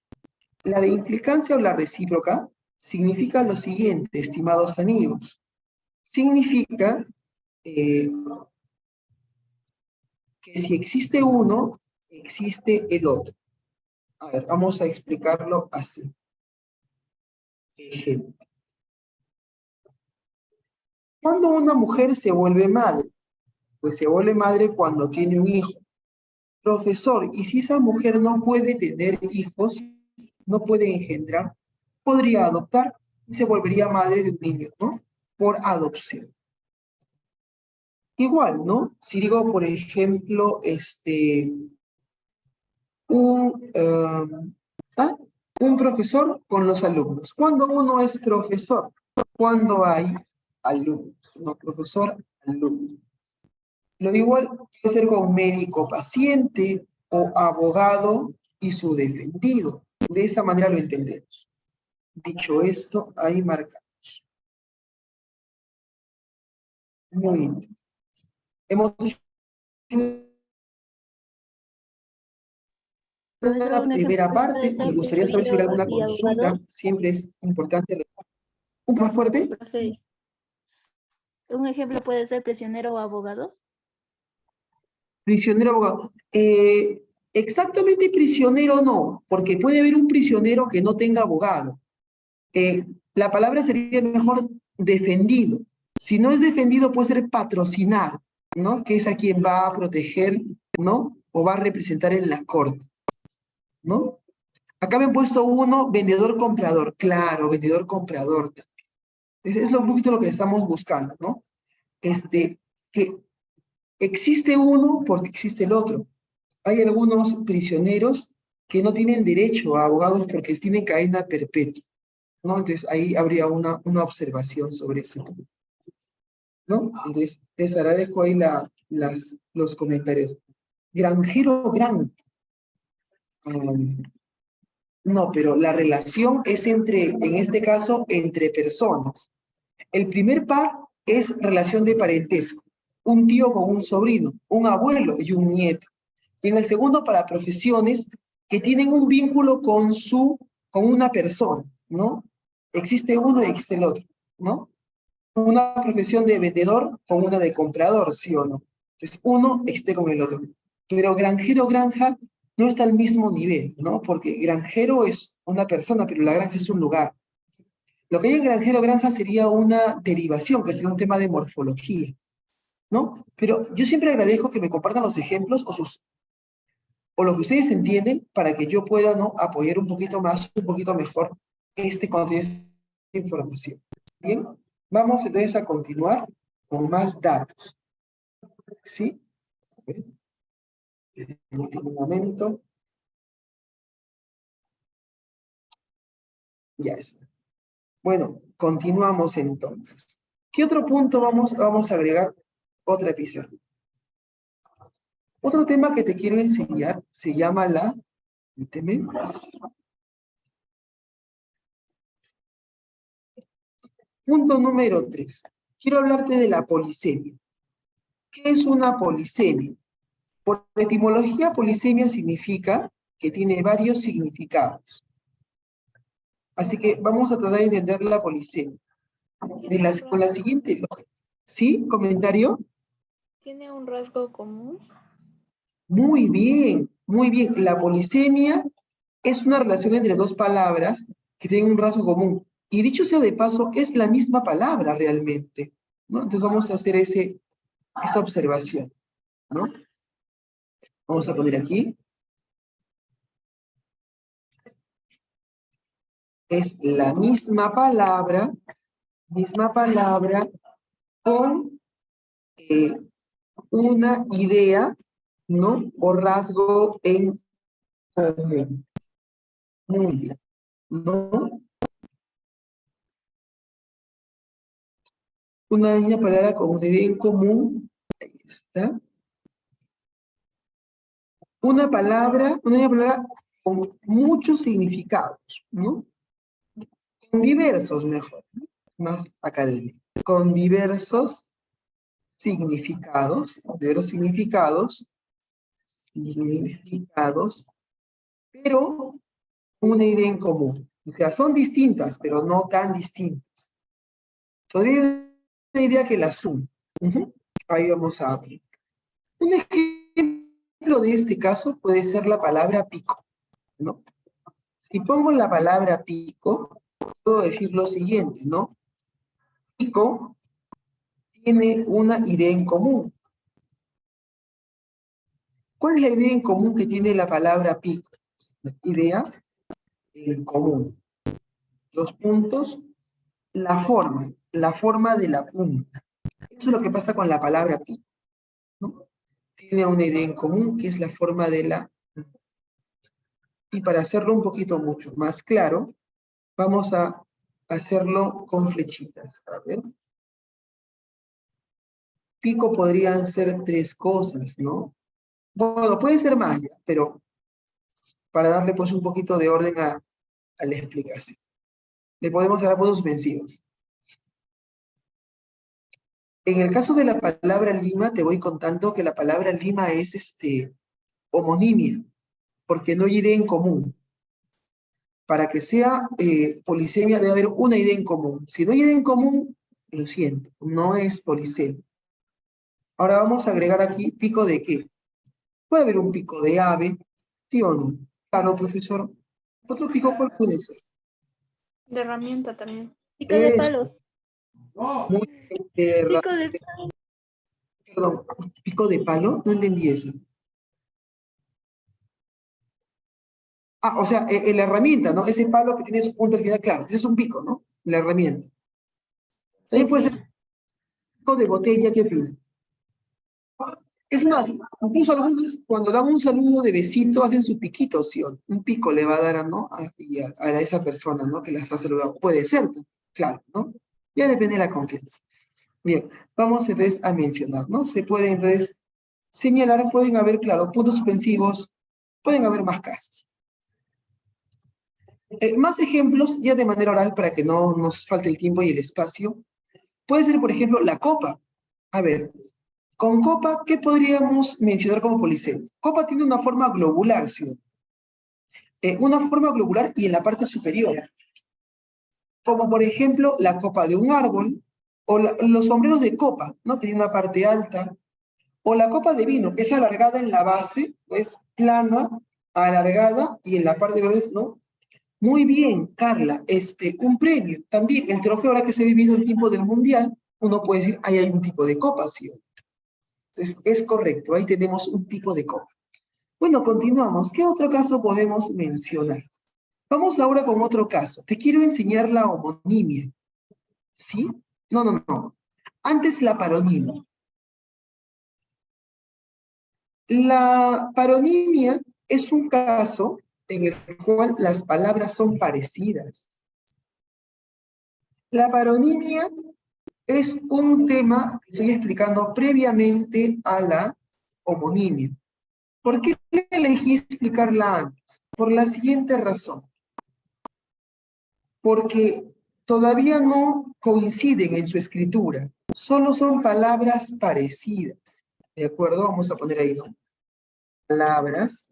La de implicancia o la recíproca significa lo siguiente, estimados amigos. Significa que si existe uno, existe el otro. A ver, vamos a explicarlo así. Ejemplo. ¿Cuándo una mujer se vuelve madre? Pues se vuelve madre cuando tiene un hijo. Profesor, ¿y si esa mujer no puede tener hijos, no puede engendrar, podría adoptar y se volvería madre de un niño, ¿no? Por adopción. Igual, ¿no? Si digo, por ejemplo, un profesor con los alumnos. ¿Cuándo uno es profesor? Cuando hay alumnos, no profesor, alumno. Lo igual puede ser con médico paciente o abogado y su defendido. De esa manera lo entendemos. Dicho esto, ahí marcamos. Muy bien. Hemos hecho la primera parte y gustaría saber si hubiera alguna consulta. Siempre es importante. ¿Un poco más fuerte? Profe, un ejemplo puede ser prisionero o abogado. Prisionero abogado. Exactamente prisionero no, porque puede haber un prisionero que no tenga abogado. La palabra sería mejor defendido. Si no es defendido, puede ser patrocinado, ¿no? Que es a quien va a proteger, ¿no? O va a representar en la corte, ¿no? Acá me he puesto uno, vendedor-comprador. Claro, vendedor-comprador también. Es un poquito lo que estamos buscando, ¿no? Que existe uno porque existe el otro. Hay algunos prisioneros que no tienen derecho a abogados porque tienen cadena perpetua, ¿no? Entonces ahí habría una observación sobre eso, ¿no? Entonces les agradezco ahí los comentarios. Granjero, no, pero la relación es en este caso, entre personas. El primer par es relación de parentesco, un tío con un sobrino, un abuelo y un nieto. Y en el segundo, para profesiones que tienen un vínculo con una persona, ¿no? Existe uno y existe el otro, ¿no? Una profesión de vendedor con una de comprador, ¿sí o no? Entonces, uno existe con el otro. Pero granjero, granja, no está al mismo nivel, ¿no? Porque granjero es una persona, pero la granja es un lugar. Lo que hay en granjero, granja sería una derivación, que sería un tema de morfología, ¿no? Pero yo siempre agradezco que me compartan los ejemplos o lo que ustedes entienden para que yo pueda, ¿no? Apoyar un poquito más, un poquito mejor contiene esta información. Bien, vamos entonces a continuar con más datos. ¿Sí? A ver. Un momento. Ya está. Bueno, continuamos entonces. ¿Qué otro punto vamos a agregar? Otra pizarra. Otro tema que te quiero enseñar se llama permíteme. Punto número 3. Quiero hablarte de la polisemia. ¿Qué es una polisemia? Por etimología, polisemia significa que tiene varios significados. Así que vamos a tratar de entender la polisemia. Con la siguiente lógica. ¿Sí? ¿Comentario? ¿Tiene un rasgo común? Muy bien, muy bien. La polisemia es una relación entre dos palabras que tienen un rasgo común. Y dicho sea de paso, es la misma palabra realmente, ¿no? Entonces vamos a hacer esa observación, ¿no? Vamos a poner aquí. Es la misma palabra con una idea, ¿no? O rasgo en común. Muy bien, ¿no? Una palabra con una idea en común. Ahí está. Una palabra con muchos significados, ¿no? Con diversos, mejor, ¿no? Más académico. Con diversos significados, pero una idea en común. O sea, son distintas, pero no tan distintas. Todavía hay una idea que las suma. Ahí vamos a ver. Un ejemplo de este caso puede ser la palabra pico, ¿no? Si pongo la palabra pico, puedo decir lo siguiente, ¿no? Pico tiene una idea en común. ¿Cuál es la idea en común que tiene la palabra pico? Idea en común. Los puntos, la forma de la punta. Eso es lo que pasa con la palabra pico, ¿no? Tiene una idea en común que es la forma de la punta. Y para hacerlo un poquito mucho más claro, vamos a hacerlo con flechitas. A ver. Pico podrían ser 3 cosas, ¿no? Bueno, puede ser más, pero para darle pues un poquito de orden a la explicación. Le podemos dar puntos suspensivos. En el caso de la palabra lima, te voy contando que la palabra lima es homonimia, porque no hay idea en común. Para que sea polisemia debe haber una idea en común. Si no hay idea en común, lo siento, no es polisemia. Ahora vamos a agregar aquí pico de qué. Puede haber un pico de ave, ¿sí o no? Claro, profesor. ¿Otro pico cuál puede ser? De herramienta también. Pico de palo. Muy Pico de palo. Perdón, ¿pico de palo? No entendí eso. Ah, o sea, la herramienta, ¿no? Ese palo que tiene su punta al final, claro, ese es un pico, ¿no? La herramienta. También puede ser pico de botella, ¿qué opinas? Es más, incluso algunos cuando dan un saludo de besito hacen su piquito, ¿sí? Un pico le va a dar ¿no? a esa persona, ¿no? Que la está saludando. Puede ser, claro, ¿no? Ya depende de la confianza. Bien, vamos entonces a mencionar, ¿no? Se puede entonces señalar, pueden haber, claro, puntos suspensivos, pueden haber más casos. Más ejemplos, ya de manera oral, para que no nos falte el tiempo y el espacio. Puede ser, por ejemplo, la copa. A ver, con copa, ¿qué podríamos mencionar como polisemia? Copa tiene una forma globular, ¿sí? Una forma globular y en la parte superior. Como por ejemplo, la copa de un árbol, o los sombreros de copa, ¿no? Que tiene una parte alta. O la copa de vino, que es alargada en la base, es plana, alargada, y en la parte de es, ¿no? Muy bien, Carla, un premio. También el trofeo, ahora que se ha vivido el tiempo del mundial, uno puede decir, ahí hay un tipo de copa, ¿sí? Entonces, es correcto, ahí tenemos un tipo de copa. Bueno, continuamos. ¿Qué otro caso podemos mencionar? Vamos ahora con otro caso. Te quiero enseñar la homonimia. ¿Sí? No. Antes la paronimia. La paronimia es un caso en el cual las palabras son parecidas. La paronimia es un tema que estoy explicando previamente a la homonimia. ¿Por qué elegí explicarla antes? Por la siguiente razón. Porque todavía no coinciden en su escritura. Solo son palabras parecidas. ¿De acuerdo? Vamos a poner ahí, ¿no? Palabras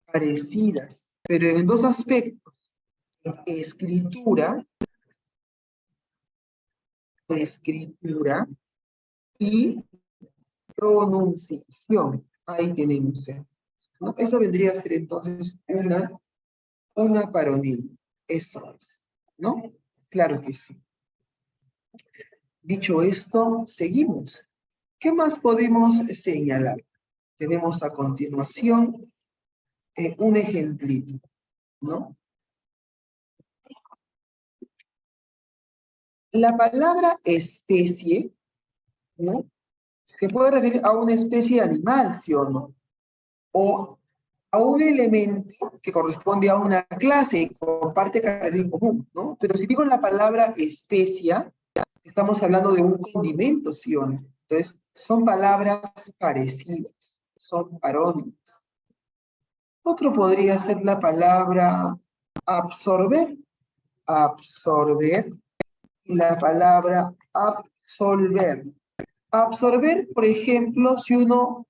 parecidas, pero en dos aspectos. Escritura y pronunciación. Ahí tenemos, ¿no? Eso vendría a ser entonces una paronimia. Eso es, ¿no? Claro que sí. Dicho esto, seguimos. ¿Qué más podemos señalar? Tenemos a continuación un ejemplito, ¿no? La palabra especie, ¿no? Se puede referir a una especie animal, ¿sí o no? O a un elemento que corresponde a una clase y comparte características en común, ¿no? Pero si digo la palabra especia, estamos hablando de un condimento, ¿sí o no? Entonces, son palabras parecidas, son parónimas. Otro podría ser la palabra absorber, y la palabra absolver. Absorber, por ejemplo, si uno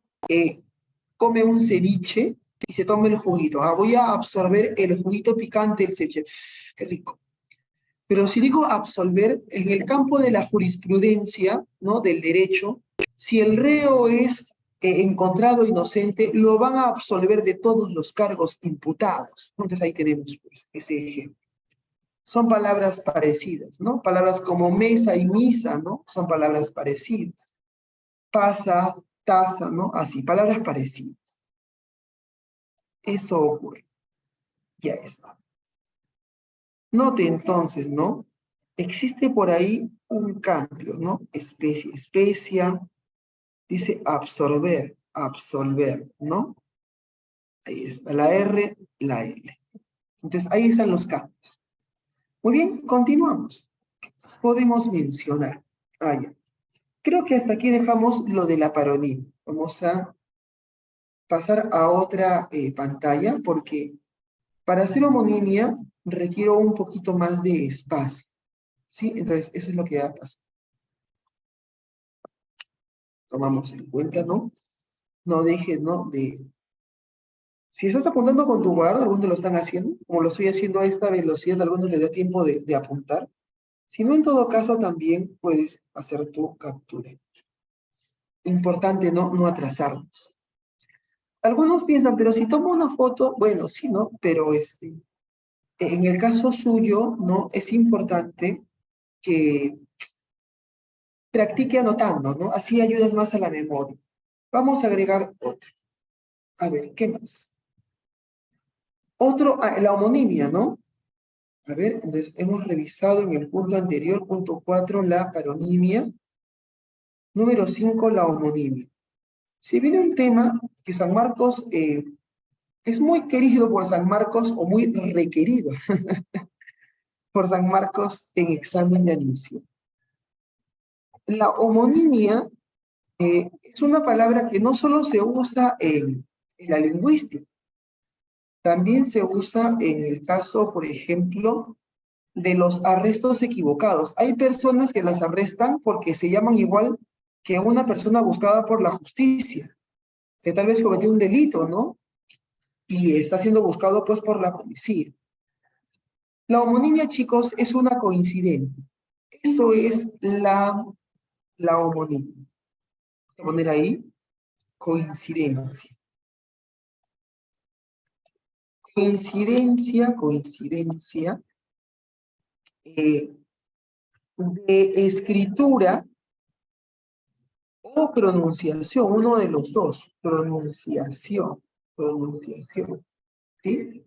come un ceviche y se toma el juguito. Voy a absorber el juguito picante del ceviche. Qué rico. Pero si digo absolver, en el campo de la jurisprudencia, ¿no? Del derecho, si el reo es encontrado inocente, lo van a absolver de todos los cargos imputados. Entonces ahí tenemos pues, ese ejemplo. Son palabras parecidas, ¿no? Palabras como mesa y misa, ¿no? Son palabras parecidas. Pasa, taza, ¿no? Así, palabras parecidas. Eso ocurre. Ya está. Note entonces, ¿no? Existe por ahí un cambio, ¿no? Especie, especia. Dice absorber, absolver, ¿no? Ahí está la R, la L. Entonces, ahí están los cambios. Muy bien, continuamos. ¿Qué más podemos mencionar? Ya. Creo que hasta aquí dejamos lo de la paronimia. Vamos a pasar a otra pantalla porque para hacer homonimia requiero un poquito más de espacio. ¿Sí? Entonces, eso es lo que va a pasar. Tomamos en cuenta, ¿no? No dejes, ¿no? Si estás apuntando con tu guarda, algunos lo están haciendo, como lo estoy haciendo a esta velocidad, a algunos les da tiempo de apuntar. Si no, en todo caso, también puedes hacer tu captura. Importante no atrasarnos. Algunos piensan, pero si tomo una foto, bueno, sí, ¿no? Pero en el caso suyo, ¿no? Es importante que practique anotando, ¿no? Así ayudas más a la memoria. Vamos a agregar otro. A ver, ¿qué más? Otro, la homonimia, ¿no? A ver, entonces hemos revisado en el punto anterior, punto 4, la paronimia. Número 5, la homonimia. Si viene un tema que San Marcos es muy querido por San Marcos o muy requerido por San Marcos en examen de admisión. La homonimia es una palabra que no solo se usa en la lingüística, también se usa en el caso, por ejemplo, de los arrestos equivocados. Hay personas que las arrestan porque se llaman igual que una persona buscada por la justicia, que tal vez cometió un delito, ¿no? Y está siendo buscado pues por la policía. La homonimia, chicos, es una coincidencia. Eso es la homonimia. Voy a poner ahí, coincidencia. Coincidencia de escritura o pronunciación, uno de los dos, pronunciación, ¿sí?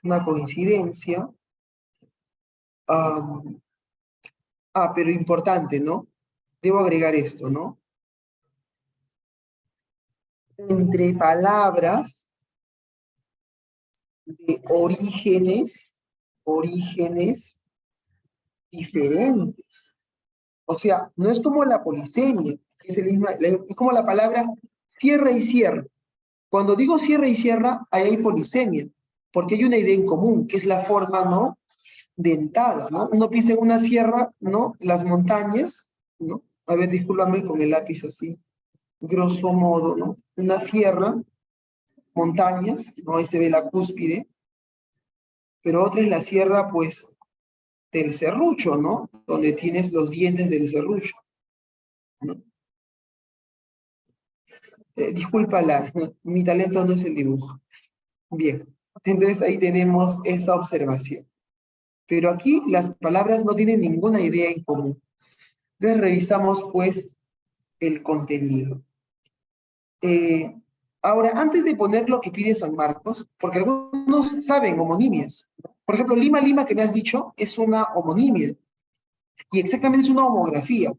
una coincidencia. Pero importante, ¿no? Debo agregar esto, ¿no? Entre palabras de orígenes diferentes. O sea, no es como la polisemia, que es como la palabra cierra y cierra. Cuando digo cierra y cierra, ahí hay polisemia, porque hay una idea en común, que es la forma, ¿no? Dentada, ¿no? Uno piensa en una sierra, ¿no? Las montañas, ¿no? A ver, discúlpame con el lápiz así, grosso modo, ¿no? Una sierra, montañas, ¿no? Ahí se ve la cúspide, pero otra es la sierra, pues, del serrucho, ¿no? Donde tienes los dientes del serrucho, ¿no? Disculpa, mi talento no es el dibujo. Bien, entonces ahí tenemos esa observación. Pero aquí las palabras no tienen ninguna idea en común. Entonces revisamos, pues, el contenido. Ahora, antes de poner lo que pide San Marcos, porque algunos saben homonimias. Por ejemplo, Lima, Lima, que me has dicho, es una homonimia. Y exactamente es una homografía.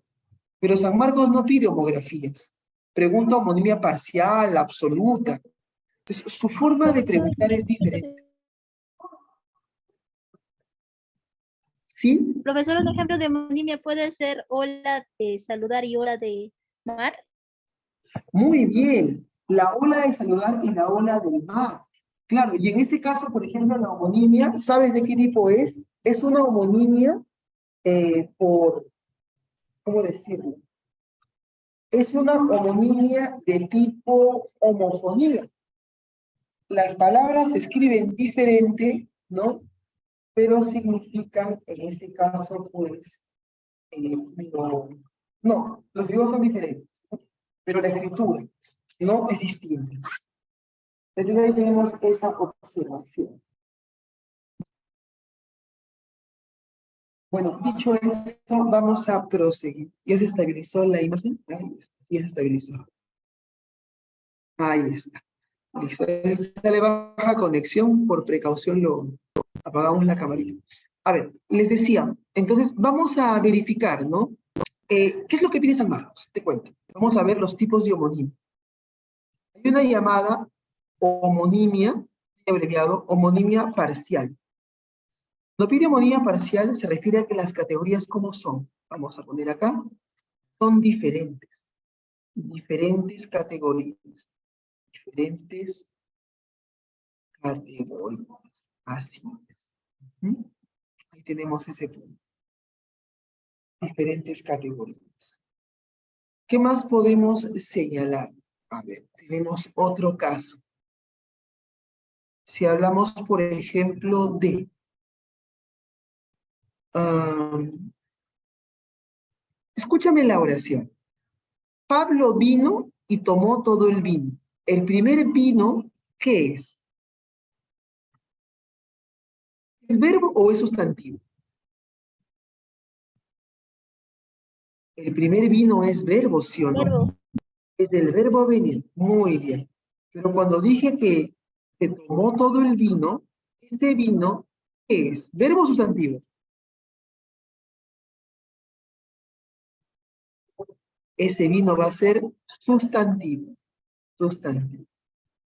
Pero San Marcos no pide homografías. Pregunta homonimia parcial, absoluta. Entonces, su forma de preguntar es diferente. ¿Sí? Profesor, un ejemplo de homonimia puede ser hola de saludar y hola de mar. Muy bien. La ola de saludar y la ola del mar. Claro, y en ese caso, por ejemplo, la homonimia, ¿sabes de qué tipo es? Es una homonimia por, ¿cómo decirlo? Es una homonimia de tipo homofonía. Las palabras se escriben diferente, ¿no? Pero significan, en este caso, pues, no, los dibujos son diferentes, ¿no? Pero la escritura, ¿no? Es distinta. Entonces ahí tenemos esa observación. Bueno, dicho esto, vamos a proseguir. ¿Ya se estabilizó la imagen? Ahí está, ya se estabilizó. Ahí está. Listo. Sale baja conexión, por precaución apagamos la camarita. A ver, les decía, entonces vamos a verificar, ¿no? ¿Qué es lo que pide San Marcos? Te cuento. Vamos a ver los tipos de homonimia. Hay una llamada homonimia, abreviado, homonimia parcial. No pide homonimia parcial, se refiere a que las categorías, ¿cómo son? Vamos a poner acá, son diferentes. Diferentes categorías. Diferentes categorías. Así es. Ahí tenemos ese punto. Diferentes categorías. ¿Qué más podemos señalar? A ver, tenemos otro caso. Si hablamos, por ejemplo, de escúchame la oración. Pablo vino y tomó todo el vino. El primer vino, ¿qué es? ¿Es verbo o es sustantivo? El primer vino es verbo, ¿sí o no? Verbo. Es del verbo venir. Muy bien. Pero cuando dije que se tomó todo el vino, ese vino, ¿qué es? ¿Verbo o sustantivo? Ese vino va a ser sustantivo. Sustantivo.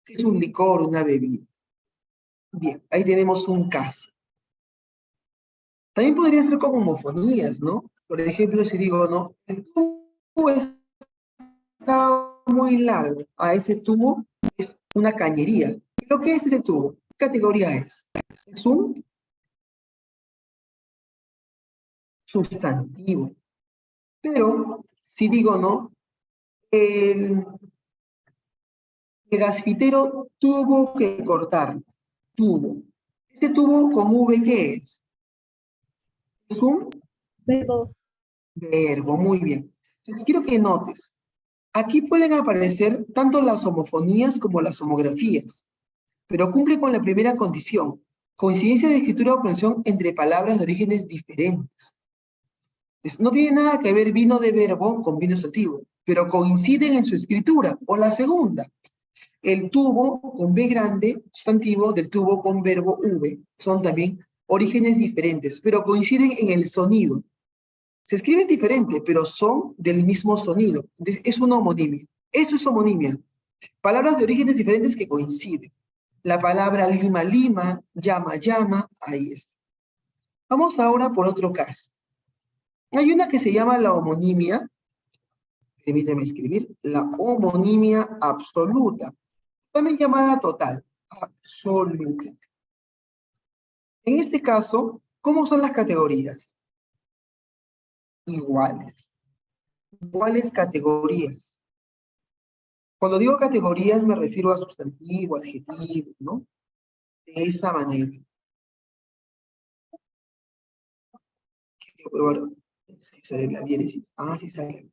Es un licor, una bebida. Bien, ahí tenemos un caso. También podría ser con homofonías, ¿no? Por ejemplo, si digo, ¿no? El tubo está muy largo. A ese tubo es una cañería. ¿Pero qué es ese tubo? ¿Qué categoría es? Es un sustantivo. Pero, si digo, ¿no? El gasfitero tuvo que cortar. Tubo. ¿Este tubo con V qué es? Es un Verbo. verbo, muy bien. Entonces, quiero que notes. Aquí pueden aparecer tanto las homofonías como las homografías, pero cumple con la primera condición, coincidencia de escritura o pronunciación entre palabras de orígenes diferentes. Entonces, no tiene nada que ver vino de verbo con vino sustantivo, pero coinciden en su escritura, o la segunda, El tubo con B grande, sustantivo, del tubo con verbo V. Son también orígenes diferentes, pero coinciden en el sonido. Se escriben diferente, pero son del mismo sonido. Entonces, es una homonimia. Eso es homonimia. Palabras de orígenes diferentes que coinciden. La palabra lima, lima, llama, llama, ahí está. Vamos ahora por otro caso. Hay una que se llama la homonimia, permíteme escribir, la homonimia absoluta, también llamada total, absoluta. En este caso, ¿cómo son las categorías? Iguales. Iguales categorías. Cuando digo categorías me refiero a sustantivo, adjetivo, ¿no? De esa manera. Quiero probar. Si sale la diéresis. Ah, sí sale.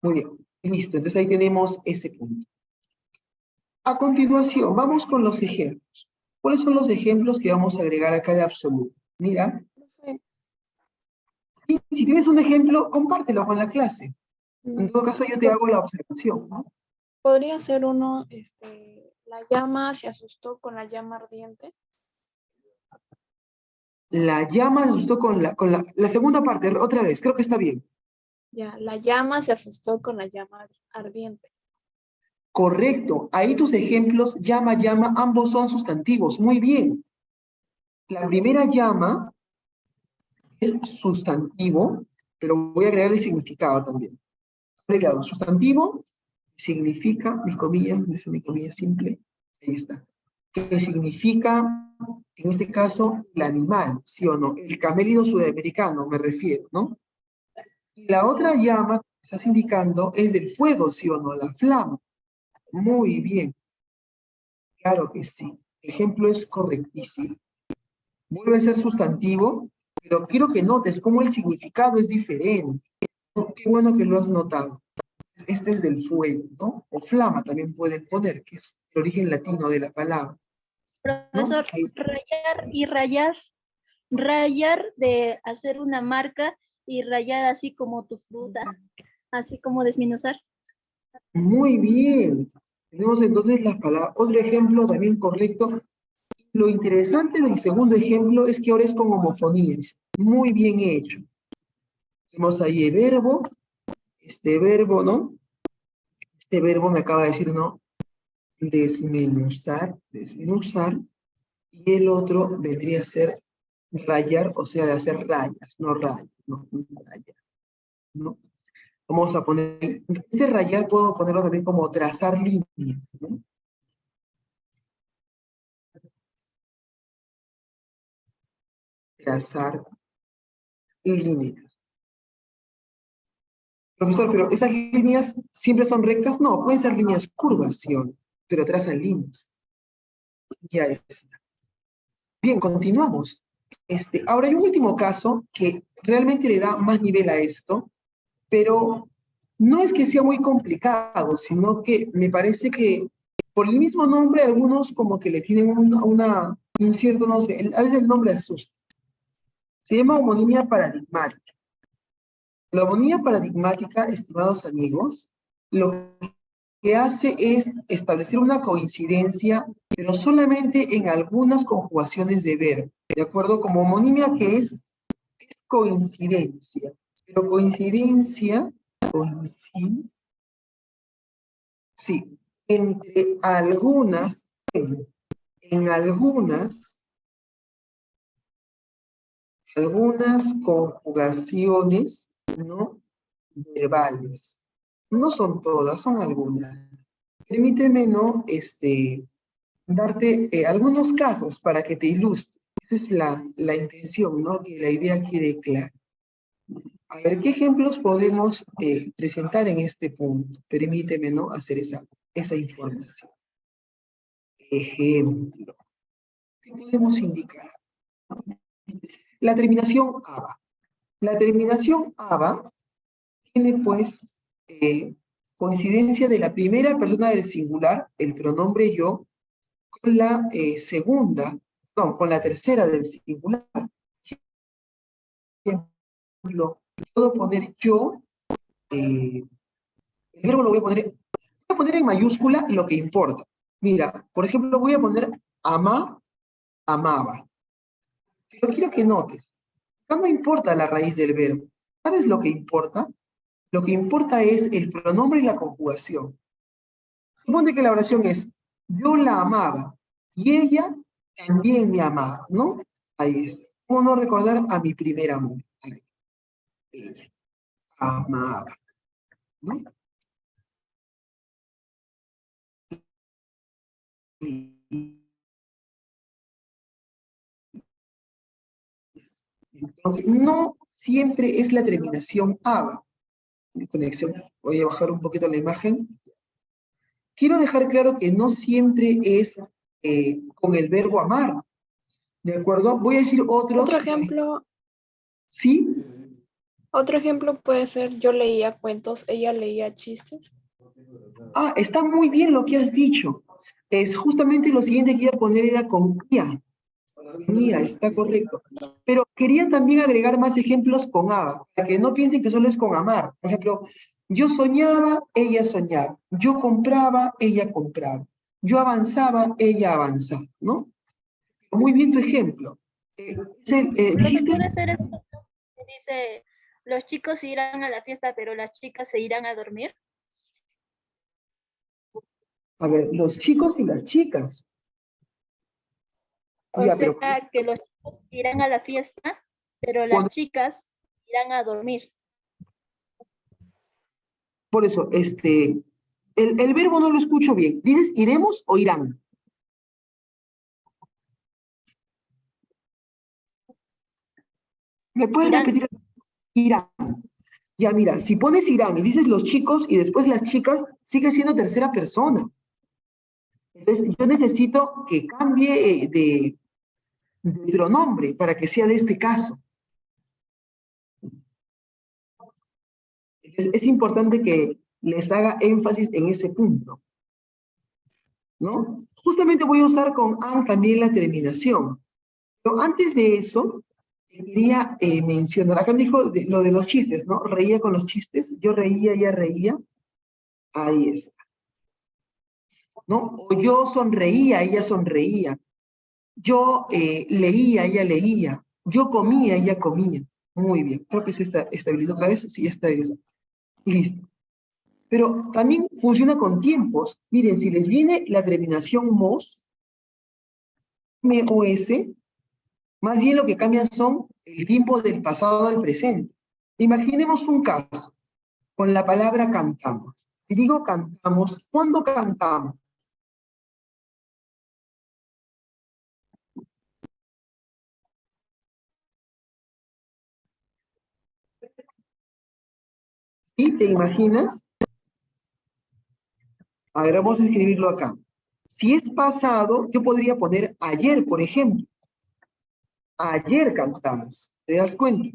Muy bien. Listo. Entonces ahí tenemos ese punto. A continuación, vamos con los ejemplos. ¿Cuáles son los ejemplos que vamos a agregar acá de absoluto? Mira. Profe, Y si tienes un ejemplo, compártelo con la clase. En mm, todo caso, yo te hago la observación, ¿no? podría ser uno, la llama se asustó con la llama ardiente. La llama se asustó con la segunda parte, otra vez, creo que está bien. Ya, la llama se asustó con la llama ardiente. Correcto. Ahí tus ejemplos, llama, llama, ambos son sustantivos. Muy bien. La primera llama es sustantivo, pero voy a agregar el significado también. Agregado, sustantivo significa, mis comillas, mi comilla simple, ahí está. ¿Qué significa, en este caso, el animal, sí o no? El camélido sudamericano, me refiero, ¿no? Y la otra llama que estás indicando es del fuego, sí o no, la flama. Muy bien. Claro que sí. El ejemplo es correctísimo. Vuelve a ser sustantivo, pero quiero que notes cómo el significado es diferente. Oh, qué bueno que lo has notado. Este es del fuego, ¿no? O flama también pueden poner, que es el origen latino de la palabra, ¿no? Profesor, Ahí. rayar y rayar. Rayar de hacer una marca y rayar así como tu fruta, así como desmenuzar. Muy bien. Tenemos entonces las palabras. Otro ejemplo también correcto. Lo interesante del segundo ejemplo es que ahora es con homofonías. Muy bien hecho. Tenemos ahí el verbo, este verbo, ¿no? Este verbo me acaba de decir, ¿no? Desmenuzar, desmenuzar. Y el otro vendría a ser rayar, o sea, de hacer rayas, no rayas, no rayar, ¿no? Vamos a poner, este rayar puedo ponerlo también como trazar líneas, ¿no? Trazar líneas. Profesor, pero ¿esas líneas siempre son rectas? No, pueden ser líneas curvas, ¿sí o no? Pero trazan líneas. Ya está. Bien, continuamos. Ahora hay un último caso que realmente le da más nivel a esto, pero no es que sea muy complicado, sino que me parece que por el mismo nombre algunos como que le tienen un cierto, no sé, a veces el nombre asusta. Se llama homonimia paradigmática. La homonimia paradigmática, estimados amigos, lo que hace es establecer una coincidencia, pero solamente en algunas conjugaciones de verbo, ¿de acuerdo? Como homonimia que es coincidencia, pero coincidencia, sí, entre algunas, en algunas conjugaciones, ¿no? Verbales. No son todas, son algunas. Permíteme, ¿no? Darte algunos casos para que te ilustre. Esa es la intención, ¿no? Que la idea quede clara. A ver, ¿qué ejemplos podemos presentar en este punto? Permíteme, ¿no? Hacer esa información. Ejemplo. ¿Qué podemos indicar? La terminación aba. La terminación aba tiene, pues, coincidencia de la primera persona del singular, el pronombre yo, con la segunda, no, con la tercera del singular. Por ejemplo, puedo poner yo, el verbo lo voy a poner a poner en mayúscula lo que importa. Mira, por ejemplo, voy a poner ama, amaba. Pero quiero que notes, no importa la raíz del verbo. ¿Sabes lo que importa? Lo que importa es el pronombre y la conjugación. Supone que la oración es, yo la amaba y ella también me amaba, ¿no? Ahí es. ¿Cómo no recordar a mi primer amor? Ahí. Ella amaba, ¿no? Entonces, no siempre es la terminación aba. Mi conexión, voy a bajar un poquito la imagen. Quiero dejar claro que no siempre es con el verbo amar. ¿De acuerdo? Voy a decir otros. Otro ejemplo, ¿Sí? otro ejemplo puede ser yo leía cuentos, ella leía chistes. Ah, está muy bien lo que has dicho. Es justamente lo siguiente que iba a poner era con IA. Mía, está correcto. Pero quería también agregar más ejemplos con aba, para que no piensen que solo es con amar. Por ejemplo, yo soñaba, ella soñaba. Yo compraba, ella compraba. Yo avanzaba, ella avanzaba, ¿no? Muy bien tu ejemplo. Profe, Dijiste, puede ser esto que dice, los chicos irán a la fiesta, pero las chicas se irán a dormir. a ver, los chicos y las chicas. O Ya, sea, pero que los chicos irán a la fiesta, pero las cuando- chicas irán a dormir. por eso, el verbo no lo escucho bien. ¿Dices iremos o irán? ¿Me puedes Irán. repetir? Irán. Ya, mira, si pones irán y dices los chicos y después las chicas, sigue siendo tercera persona. Entonces, yo necesito que cambie de pronombre para que sea de este caso. Entonces, es importante que les haga énfasis en ese punto, ¿no? Justamente voy a usar con an también la terminación. Pero antes de eso, quería mencionar, acá me dijo lo de los chistes, ¿no? Reía con los chistes, yo reía, ella reía, ahí está, ¿no? O yo sonreía, ella sonreía, yo leía, ella leía, yo comía, ella comía. Muy bien, creo que se estabilizó otra vez, sí, está bien. Listo. Pero también funciona con tiempos. Miren, si les viene la terminación mos, M-O-S, más bien lo que cambian son el tiempo del pasado al presente. Imaginemos un caso con la palabra cantamos. Si digo cantamos, ¿cuándo cantamos? ¿Sí? ¿Te imaginas? A ver, vamos a escribirlo acá. Si es pasado, yo podría poner ayer, por ejemplo. Ayer cantamos. ¿Te das cuenta?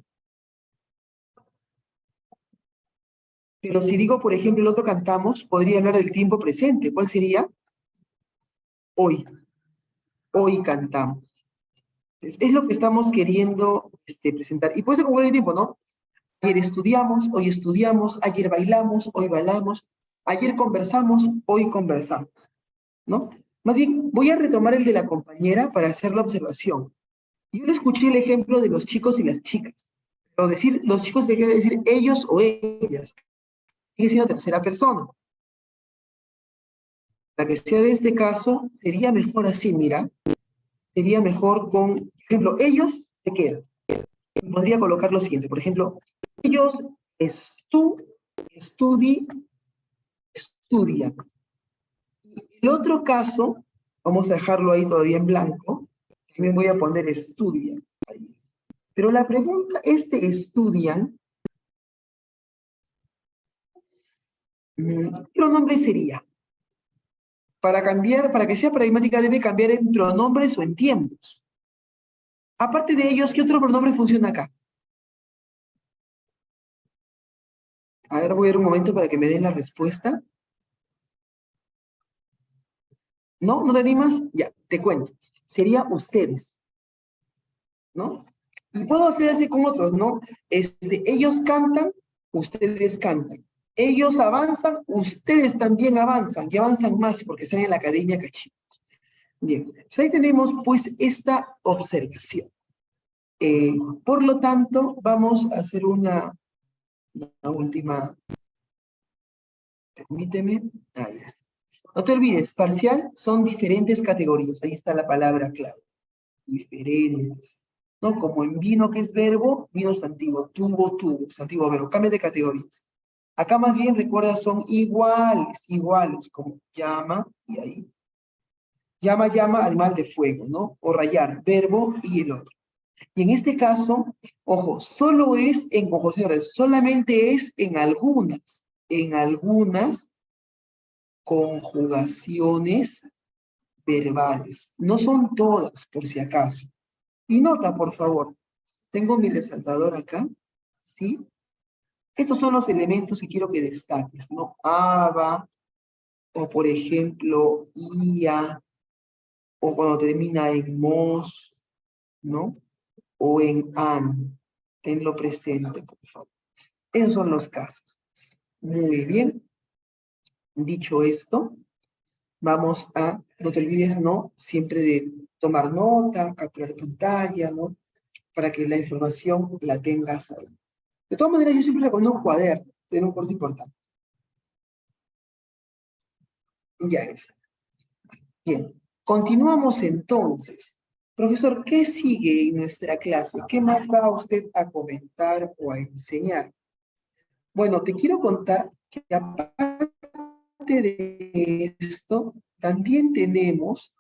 Pero si digo, por ejemplo, el otro cantamos, podría hablar del tiempo presente. ¿Cuál sería? Hoy. Hoy cantamos. Es lo que estamos queriendo presentar. Y puede ser con el tiempo, ¿no? Ayer estudiamos, ayer bailamos, hoy bailamos, ayer conversamos, hoy conversamos, ¿no? Más bien, voy a retomar el de la compañera para hacer la observación. Yo le escuché el ejemplo de los chicos y las chicas. Pero decir los chicos debe decir ellos o ellas. Sigue siendo tercera persona. Para que sea de este caso, sería mejor así, mira. Sería mejor con, por ejemplo, ellos se quedan. Y podría colocar lo siguiente, por ejemplo, ellos estudian. El otro caso, vamos a dejarlo ahí todavía en blanco, también voy a poner estudian. Ahí. Pero la pregunta, estudian, ¿qué pronombre sería? Para cambiar, para que sea pragmática, debe cambiar en pronombres o en tiempos. Aparte de ellos, ¿qué otro pronombre funciona acá? A ver, voy a dar un momento para que me den la respuesta. ¿No? ¿No te animas? Ya, te cuento. Sería ustedes, ¿no? Y puedo hacer así con otros, ¿no? Ellos cantan, ustedes cantan. Ellos avanzan, ustedes también avanzan, y avanzan más porque están en la Academia Cachitos. Bien, ahí tenemos pues esta observación. Por lo tanto, vamos a hacer una última, permíteme, ahí está. No te olvides, parcial son diferentes categorías, ahí está la palabra clave, diferentes, ¿no? Como en vino, que es verbo, vino sustantivo, tuvo, sustantivo, verbo, cambia de categorías. Acá más bien, recuerda, son iguales, como llama, y ahí. Llama, animal de fuego, ¿no? O rayar, verbo y el otro. Y en este caso, ojo, solo es en, ojo, señores, solamente es en algunas conjugaciones verbales. No son todas, por si acaso. Y nota, por favor, tengo mi resaltador acá, ¿sí? Estos son los elementos que quiero que destaques, ¿no? Aba, o por ejemplo, ia, o cuando termina en mos, ¿no? O en an. Tenlo presente, por favor. Esos son los casos. Muy bien. Dicho esto, vamos a, no te olvides, ¿no? Siempre de tomar nota, capturar pantalla, ¿no? Para que la información la tengas ahí. De todas maneras, yo siempre recomiendo un cuaderno, tener un curso importante. Ya está. Bien, continuamos entonces. Profesor, ¿qué sigue en nuestra clase? ¿Qué más va usted a comentar o a enseñar? Bueno, te quiero contar que aparte de esto, también tenemos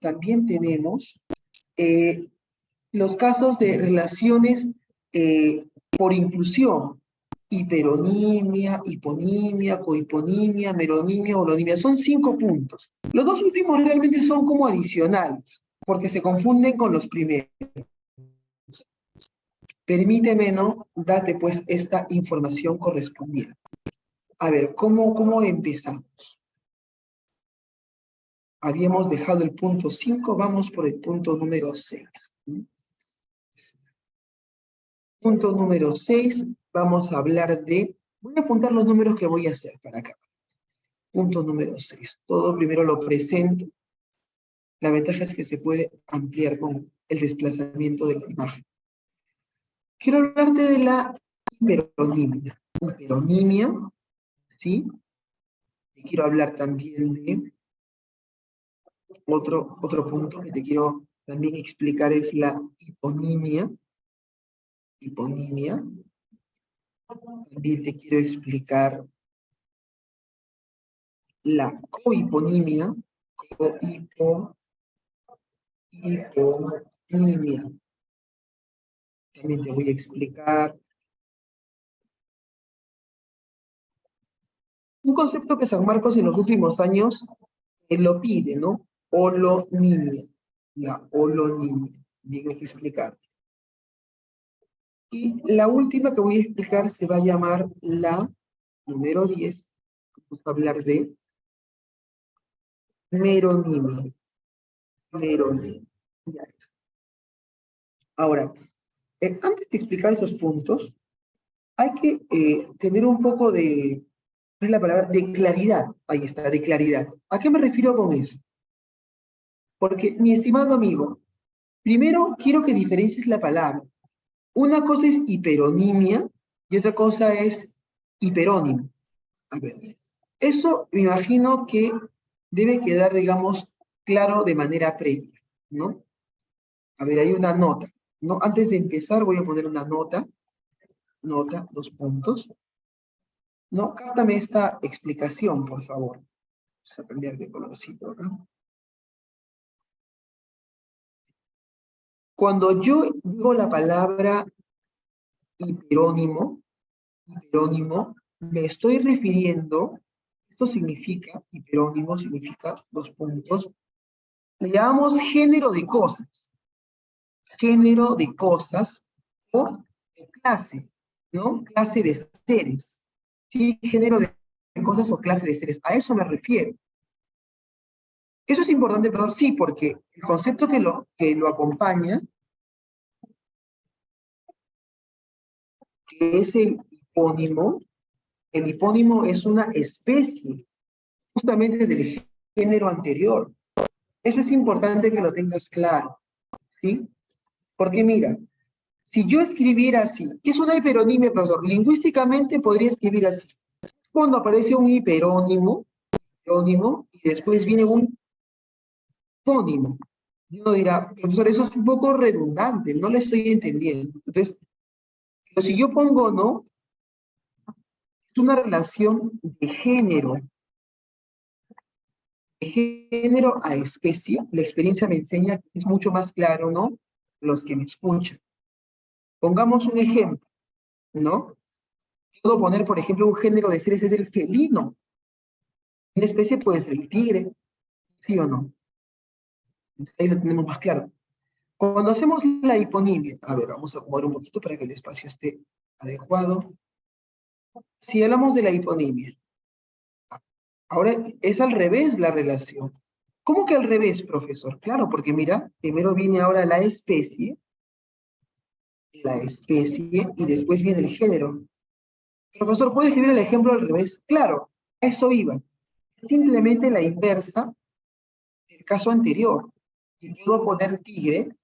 los casos de relaciones por inclusión. Hiperonimia, hiponimia, cohiponimia, meronimia, holonimia. Son 5 puntos. Los 2 últimos realmente son como adicionales, porque se confunden con los primeros. Permíteme, ¿no? Darte pues esta información correspondiente. A ver, ¿cómo empezamos? Habíamos dejado el punto 5, vamos por el punto número 6. Punto número 6, vamos a hablar de... Voy a apuntar los números que voy a hacer para acá. Punto número 6. Todo primero lo presento. La ventaja es que se puede ampliar con el desplazamiento de la imagen. Quiero hablarte de la hiperonimia. Hiperonimia, ¿sí? Y quiero hablar también de otro punto que te quiero también explicar, es la hiponimia. Hiponimia. También te quiero explicar la cohiponimia. Hiponimia. También te voy a explicar un concepto que San Marcos en los últimos años lo pide, ¿no? Holonimia. La holonimia. Bien, hay que explicar. Y la última que voy a explicar se va a llamar la número 10. Vamos a hablar de meronimia. Meronimia. Ahora, antes de explicar esos puntos, hay que tener un poco de, ¿cuál es la palabra? De claridad. Ahí está, de claridad. ¿A qué me refiero con eso? Porque, mi estimado amigo, primero quiero que diferencies la palabra. Una cosa es hiperonimia y otra cosa es hiperónimo. A ver, eso me imagino que debe quedar, digamos, claro de manera previa, ¿no? A ver, hay una nota, ¿no? Antes de empezar voy a poner una nota, 2 puntos. No, cáptame esta explicación, por favor. Vamos a cambiar de colorcito, ¿no? Cuando yo digo la palabra hiperónimo, me estoy refiriendo, esto significa, hiperónimo significa 2 puntos, le llamamos género de cosas. Género de cosas o clase, ¿no? Clase de seres. Sí, género de cosas o clase de seres. A eso me refiero. Eso es importante, pero sí, porque el concepto que lo acompaña, que es el hipónimo, El hipónimo es una especie, justamente del género anterior. Eso es importante que lo tengas claro, ¿sí? Porque mira, si yo escribiera así, ¿qué es una hiperonimia, profesor? Lingüísticamente podría escribir así. Cuando aparece un hiperónimo, y después viene un pónimo. Y uno dirá, profesor, eso es un poco redundante, no le estoy entendiendo. Entonces, pero si yo pongo no, es una relación de género a especie. La experiencia me enseña que es mucho más claro, ¿no? Los que me escuchan. Pongamos un ejemplo, ¿no? Puedo poner, por ejemplo, un género de seres es el felino. Una especie puede ser el tigre, ¿sí o no? Ahí lo tenemos más claro. Cuando hacemos la hiponimia, a ver, vamos a acomodar un poquito para que el espacio esté adecuado. Si hablamos de la hiponimia, ahora es al revés la relación. ¿Cómo que al revés, profesor? Claro, porque mira, primero viene ahora la especie, y después viene el género. Profesor, ¿puede escribir el ejemplo al revés? Claro, a eso iba. Simplemente la inversa del caso anterior. Y puedo poner tigre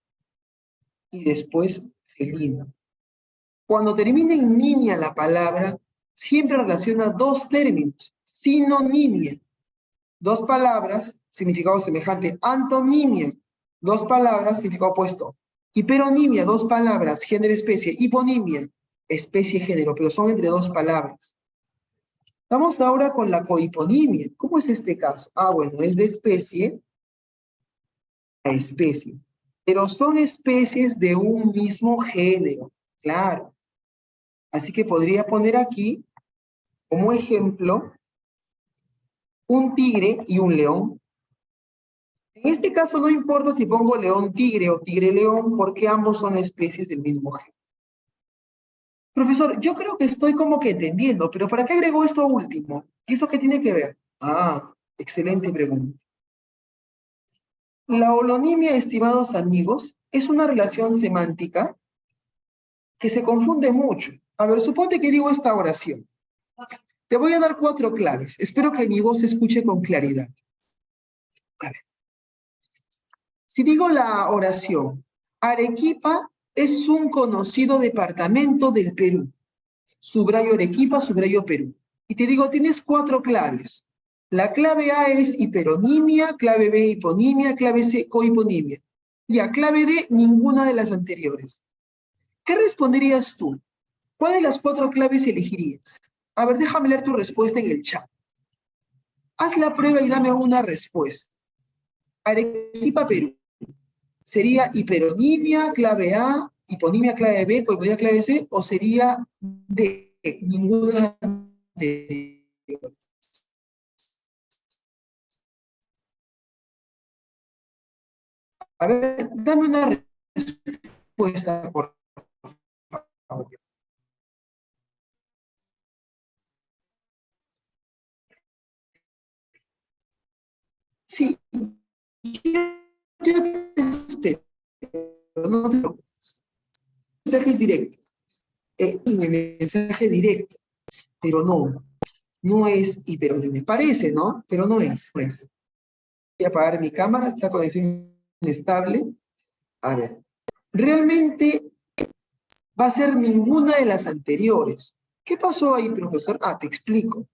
y después felino. Cuando termina en nimia la palabra, siempre relaciona dos términos. Sinonimia, dos palabras, significado semejante. Antonimia, dos palabras, significado opuesto. Hiperonimia, dos palabras, género, especie. Hiponimia, especie, género, pero son entre dos palabras. Vamos ahora con la cohiponimia. ¿Cómo es este caso? Ah, bueno, es de especie a especie. Pero son especies de un mismo género, claro. Así que podría poner aquí, como ejemplo, un tigre y un león. En este caso no importa si pongo león-tigre o tigre-león, porque ambos son especies del mismo género. Profesor, yo creo que estoy como que entendiendo, pero ¿para qué agrego esto último? ¿Y eso qué tiene que ver? Ah, excelente pregunta. La holonimia, estimados amigos, es una relación semántica que se confunde mucho. A ver, suponte que digo esta oración. Te voy a dar 4 claves. Espero que mi voz se escuche con claridad. A ver. Si digo la oración, Arequipa es un conocido departamento del Perú. Subrayo Arequipa, subrayo Perú. Y te digo, tienes 4 claves. La clave A es hiperonimia, clave B hiponimia, clave C cohiponimia. Ya, clave D, ninguna de las anteriores. ¿Qué responderías tú? ¿Cuál de las 4 claves elegirías? A ver, déjame leer tu respuesta en el chat. Haz la prueba y dame una respuesta. Arequipa, Perú. ¿Sería hiperonimia, clave A, hiponimia, clave B, cohiponimia, clave C, o sería D, ninguna de ellas? A ver, dame una respuesta, por favor. Sí, yo te espero, no te preocupes. Mensajes directos. Y mi mensaje directo, pero no es hiperonimia. Parece, ¿no? Pero no es, pues. Voy a apagar mi cámara, esta conexión inestable. A ver, realmente va a ser ninguna de las anteriores. ¿Qué pasó ahí, profesor? Ah, te explico.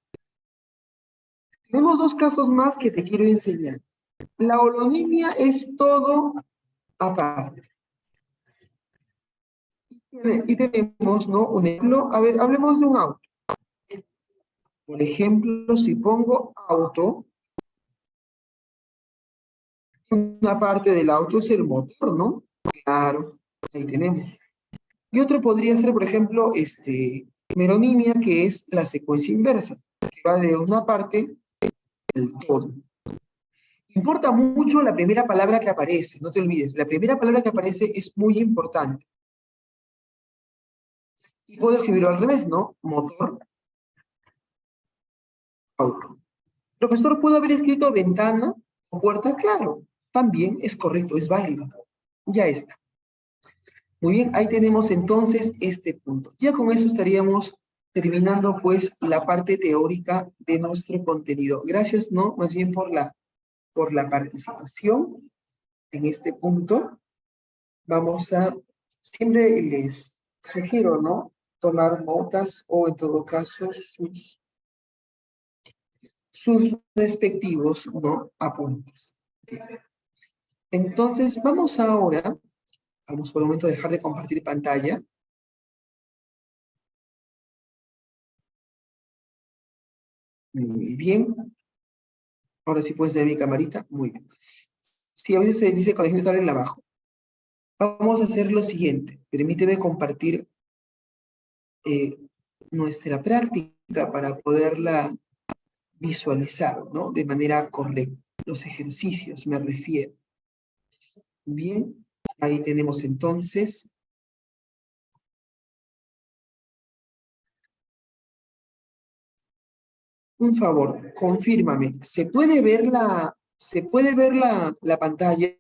Tenemos 2 casos más que te quiero enseñar. La holonimia es todo aparte. Y tenemos, ¿no? Un ejemplo, a ver, hablemos de un auto. Por ejemplo, si pongo auto, una parte del auto es el motor, ¿no? Claro, ahí tenemos. Y otro podría ser, por ejemplo, meronimia, que es la secuencia inversa, que va de una parte del todo. Importa mucho la primera palabra que aparece, no te olvides. La primera palabra que aparece es muy importante. Y puedo escribirlo al revés, ¿no? Motor, auto. Profesor, ¿puedo haber escrito ventana o puerta? Claro, también es correcto, es válido. Ya está. Muy bien, ahí tenemos entonces este punto. Ya con eso estaríamos terminando pues la parte teórica de nuestro contenido. Gracias, ¿no? Más bien por la participación en este punto. Vamos a, siempre les sugiero, ¿no? Tomar notas o en todo caso sus respectivos, ¿no? Apuntes. Entonces, vamos ahora, vamos por un momento a dejar de compartir pantalla. Muy bien. Ahora sí puedes ver mi camarita. Muy bien. Sí, a veces se dice cuando hay gente que sale abajo. Vamos a hacer lo siguiente. Permíteme compartir nuestra práctica para poderla visualizar, ¿no? De manera correcta. Los ejercicios, me refiero. Bien, ahí tenemos entonces. Un favor, confírmame. ¿Se puede ver la pantalla?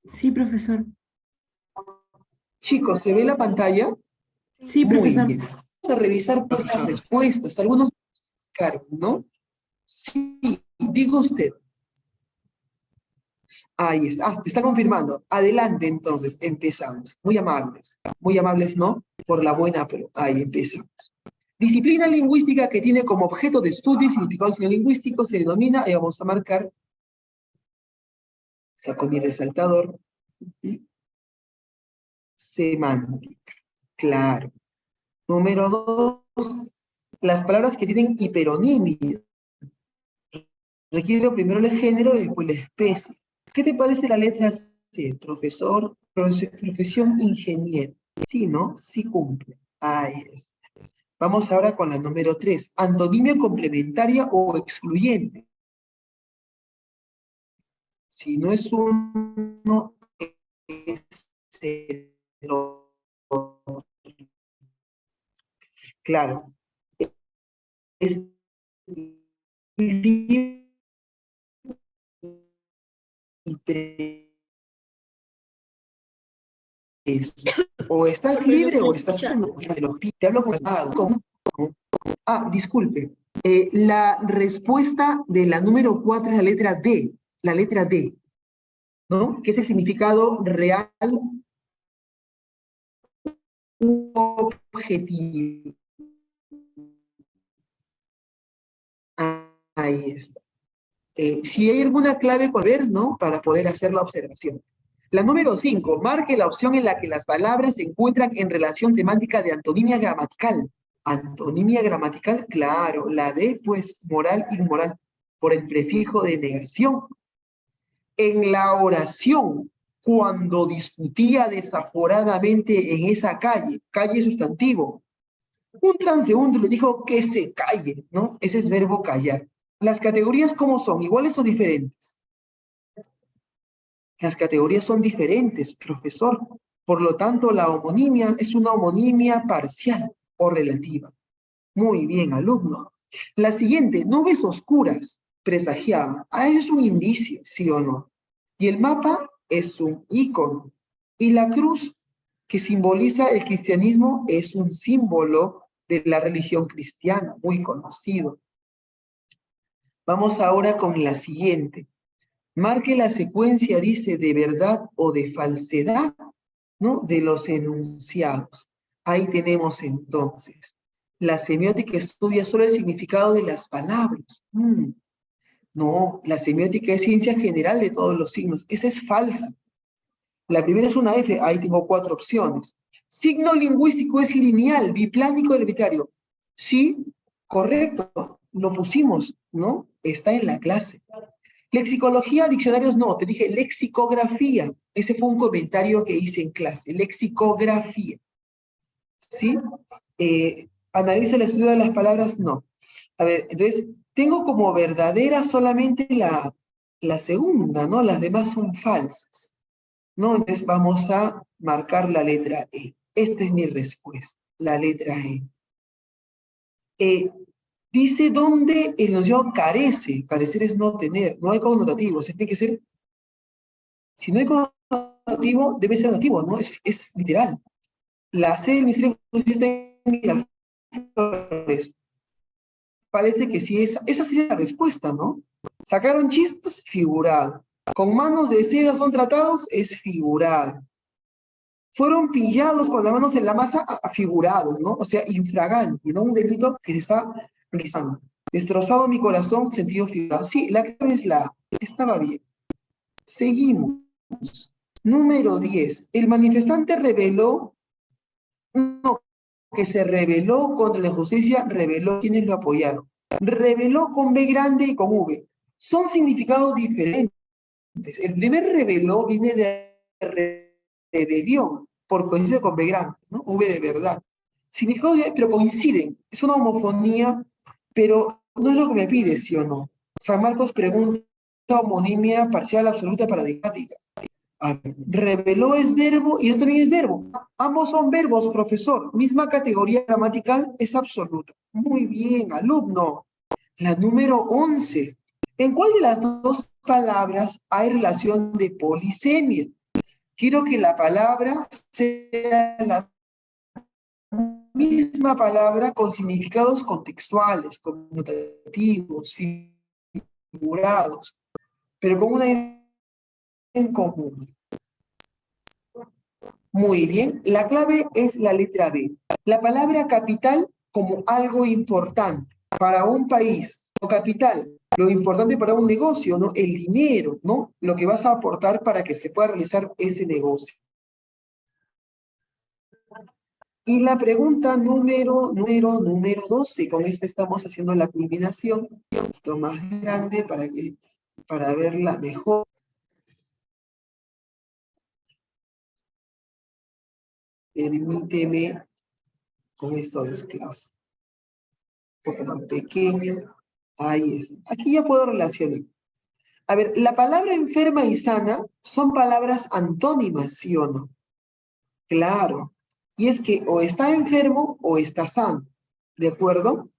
Sí, profesor. Chicos, ¿se ve la pantalla? Sí, Muy profesor. bien. Vamos a revisar todas las respuestas. Algunos marcaron, ¿no? Sí, diga usted. Ahí está. Ah, está confirmando. Adelante, entonces, empezamos. Muy amables, ¿no? Por la buena, pero ahí empezamos. Disciplina lingüística que tiene como objeto de estudio y significado lingüístico se denomina, y vamos a marcar, saco mi resaltador, semántica. Claro. Número 2, las palabras que tienen hiperonimia. Requiero primero el género y después la especie. ¿Qué te parece la letra C? Profesor, profesión ingeniero. Sí, ¿no? Sí cumple. Ahí es. Vamos ahora con la número 3. Antonimia complementaria o excluyente. Si no es uno, es el otro. Claro. Es o estás libre o estás te hablo con disculpe. La respuesta de la número 4 es la letra D, ¿no? Que es el significado real u objetivo. Ahí está. Si hay alguna clave por ver, ¿no? Para poder hacer la observación. La número 5, marque la opción en la que las palabras se encuentran en relación semántica de antonimia gramatical. Antonimia gramatical, claro. La D, pues, moral, inmoral, por el prefijo de negación. En la oración, cuando discutía desaforadamente en esa calle sustantivo, un transeúnte le dijo que se calle, ¿no? Ese es verbo callar. ¿Las categorías cómo son? ¿Iguales o diferentes? Las categorías son diferentes, profesor. Por lo tanto, la homonimia es una homonimia parcial o relativa. Muy bien, alumno. La siguiente, nubes oscuras, presagiaban. Eso es un indicio, ¿sí o no? Y el mapa es un ícono. Y la cruz, que simboliza el cristianismo, es un símbolo de la religión cristiana, muy conocido. Vamos ahora con la siguiente. Marque la secuencia, dice, de verdad o de falsedad, ¿no? De los enunciados. Ahí tenemos entonces. La semiótica estudia solo el significado de las palabras. No, la semiótica es ciencia general de todos los signos. Esa es falsa. La primera es una F, ahí tengo 4 opciones. Signo lingüístico es lineal, biplánico, arbitrario. Sí, correcto, lo pusimos, ¿no? Está en la clase. Lexicología, diccionarios, no, te dije lexicografía. Ese fue un comentario que hice en clase, lexicografía. ¿Sí? Analiza el estudio de las palabras, no. A ver, entonces, tengo como verdadera solamente la segunda, ¿no? Las demás son falsas. ¿No? Entonces vamos a marcar la letra E. Esta es mi respuesta, la letra E. Dice dónde el enunciado carece. Carecer es no tener. No hay connotativo. O sea, tiene que ser. Si no hay connotativo, diminutivo debe ser nativo, ¿no? Es literal. La C del Ministerio de Justicia está en Miraflores. Parece que sí, esa sería la respuesta, ¿no? Sacaron chispas, figurado. Con manos de seda son tratados, es figurado. Fueron pillados con las manos en la masa, figurados, ¿no? O sea, infragante, ¿no? Un delito que se está realizando. Destrozado mi corazón, sentido figurado. Sí, la clave es la A. Estaba bien. Seguimos. Número 10. El manifestante reveló, no, que se rebeló contra la injusticia, reveló quienes lo apoyaron. Reveló con B grande y con V. Son significados diferentes. El primer reveló viene de rebelión, por coincidencia con B grande, ¿no? V de verdad. Significados, pero coinciden. Es una homofonía, pero no es lo que me pide, ¿sí o no? San Marcos pregunta homonimia parcial absoluta paradigmática. A ver, reveló es verbo y otro también es verbo. Ambos son verbos, profesor. Misma categoría gramatical es absoluta. Muy bien, alumno. La número 11. ¿En cuál de las dos palabras hay relación de polisemia? Quiero que la palabra sea la misma palabra con significados contextuales, connotativos, figurados, pero con una en común. Muy bien, la clave es la letra B. La palabra capital como algo importante para un país, o capital, lo importante para un negocio, ¿no? El dinero, ¿no? Lo que vas a aportar para que se pueda realizar ese negocio. Y la pregunta número 12, con esta estamos haciendo la culminación, un poquito más grande para verla mejor. Permíteme con esto desplazo. Un poco más pequeño. Ahí está. Aquí ya puedo relacionar. A ver, la palabra enferma y sana son palabras antónimas, ¿sí o no? Claro. Y es que o está enfermo o está sano. ¿De acuerdo?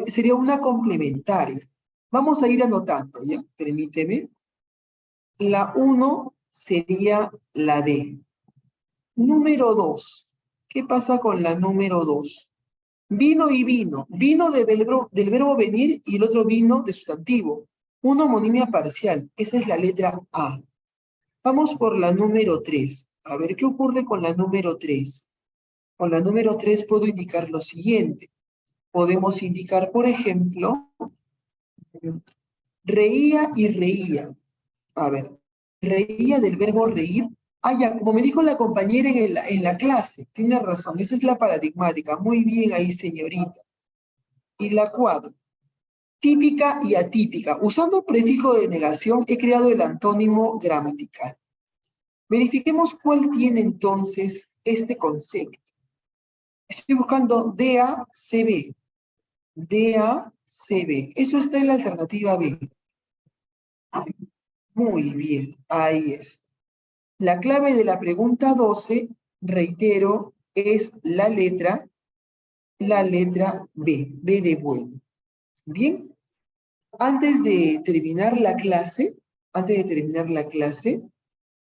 Sería una complementaria. Vamos a ir anotando, ¿ya? Permíteme. La 1 sería la D. Número 2. ¿Qué pasa con la número 2? Vino y vino. Vino del verbo venir y el otro vino de sustantivo. Una homonimia parcial. Esa es la letra A. Vamos por la número 3. A ver, ¿qué ocurre con la número 3? Con la número 3 puedo indicar lo siguiente. Podemos indicar, por ejemplo, reía y reía. A ver, reía del verbo reír. Ah, ya, como me dijo la compañera en la clase, tiene razón, esa es la paradigmática. Muy bien ahí, señorita. Y la 4, típica y atípica. Usando prefijo de negación, he creado el antónimo gramatical. Verifiquemos cuál tiene entonces este concepto. Estoy buscando DACB. DACB. Eso está en la alternativa B. Muy bien, ahí está. La clave de la pregunta 12, reitero, es la letra B, B de bueno. Bien, antes de terminar la clase,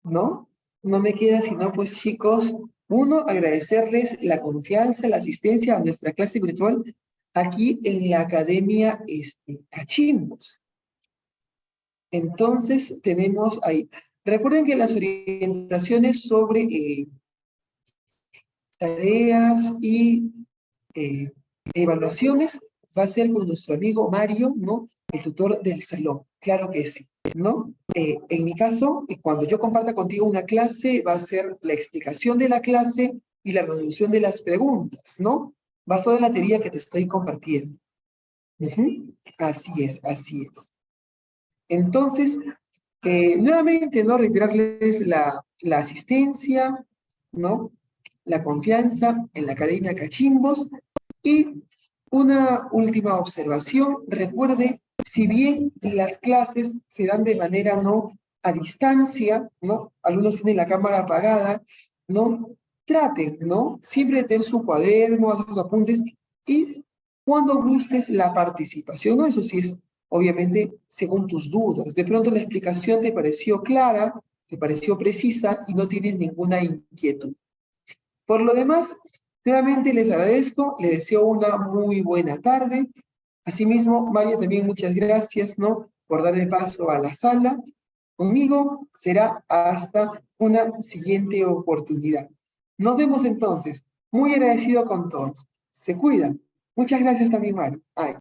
¿no? No me queda sino, pues, chicos, uno, agradecerles la confianza, la asistencia a nuestra clase virtual aquí en la Academia Cachimbos. Entonces, tenemos ahí. Recuerden que las orientaciones sobre tareas y evaluaciones va a ser con nuestro amigo Mario, ¿no? El tutor del salón. Claro que sí, ¿no? En mi caso, cuando yo comparta contigo una clase, va a ser la explicación de la clase y la resolución de las preguntas, ¿no? Basado en la teoría que te estoy compartiendo. Así es, así es. Entonces, nuevamente, ¿no? Reiterarles la asistencia, ¿no? La confianza en la Academia Cachimbos. Y una última observación. Recuerde, si bien las clases se dan de manera no a distancia, ¿no? Algunos tienen la cámara apagada, ¿no? Traten, ¿no? Siempre tener su cuaderno, hacer sus apuntes y cuando gustes la participación, ¿no? Eso sí es, obviamente, según tus dudas. De pronto la explicación te pareció clara, te pareció precisa y no tienes ninguna inquietud. Por lo demás, nuevamente les agradezco, les deseo una muy buena tarde. Asimismo, María, también muchas gracias, ¿no?, por darle paso a la sala. Conmigo será hasta una siguiente oportunidad. Nos vemos entonces. Muy agradecido con todos. Se cuidan. Muchas gracias también, María. Ay.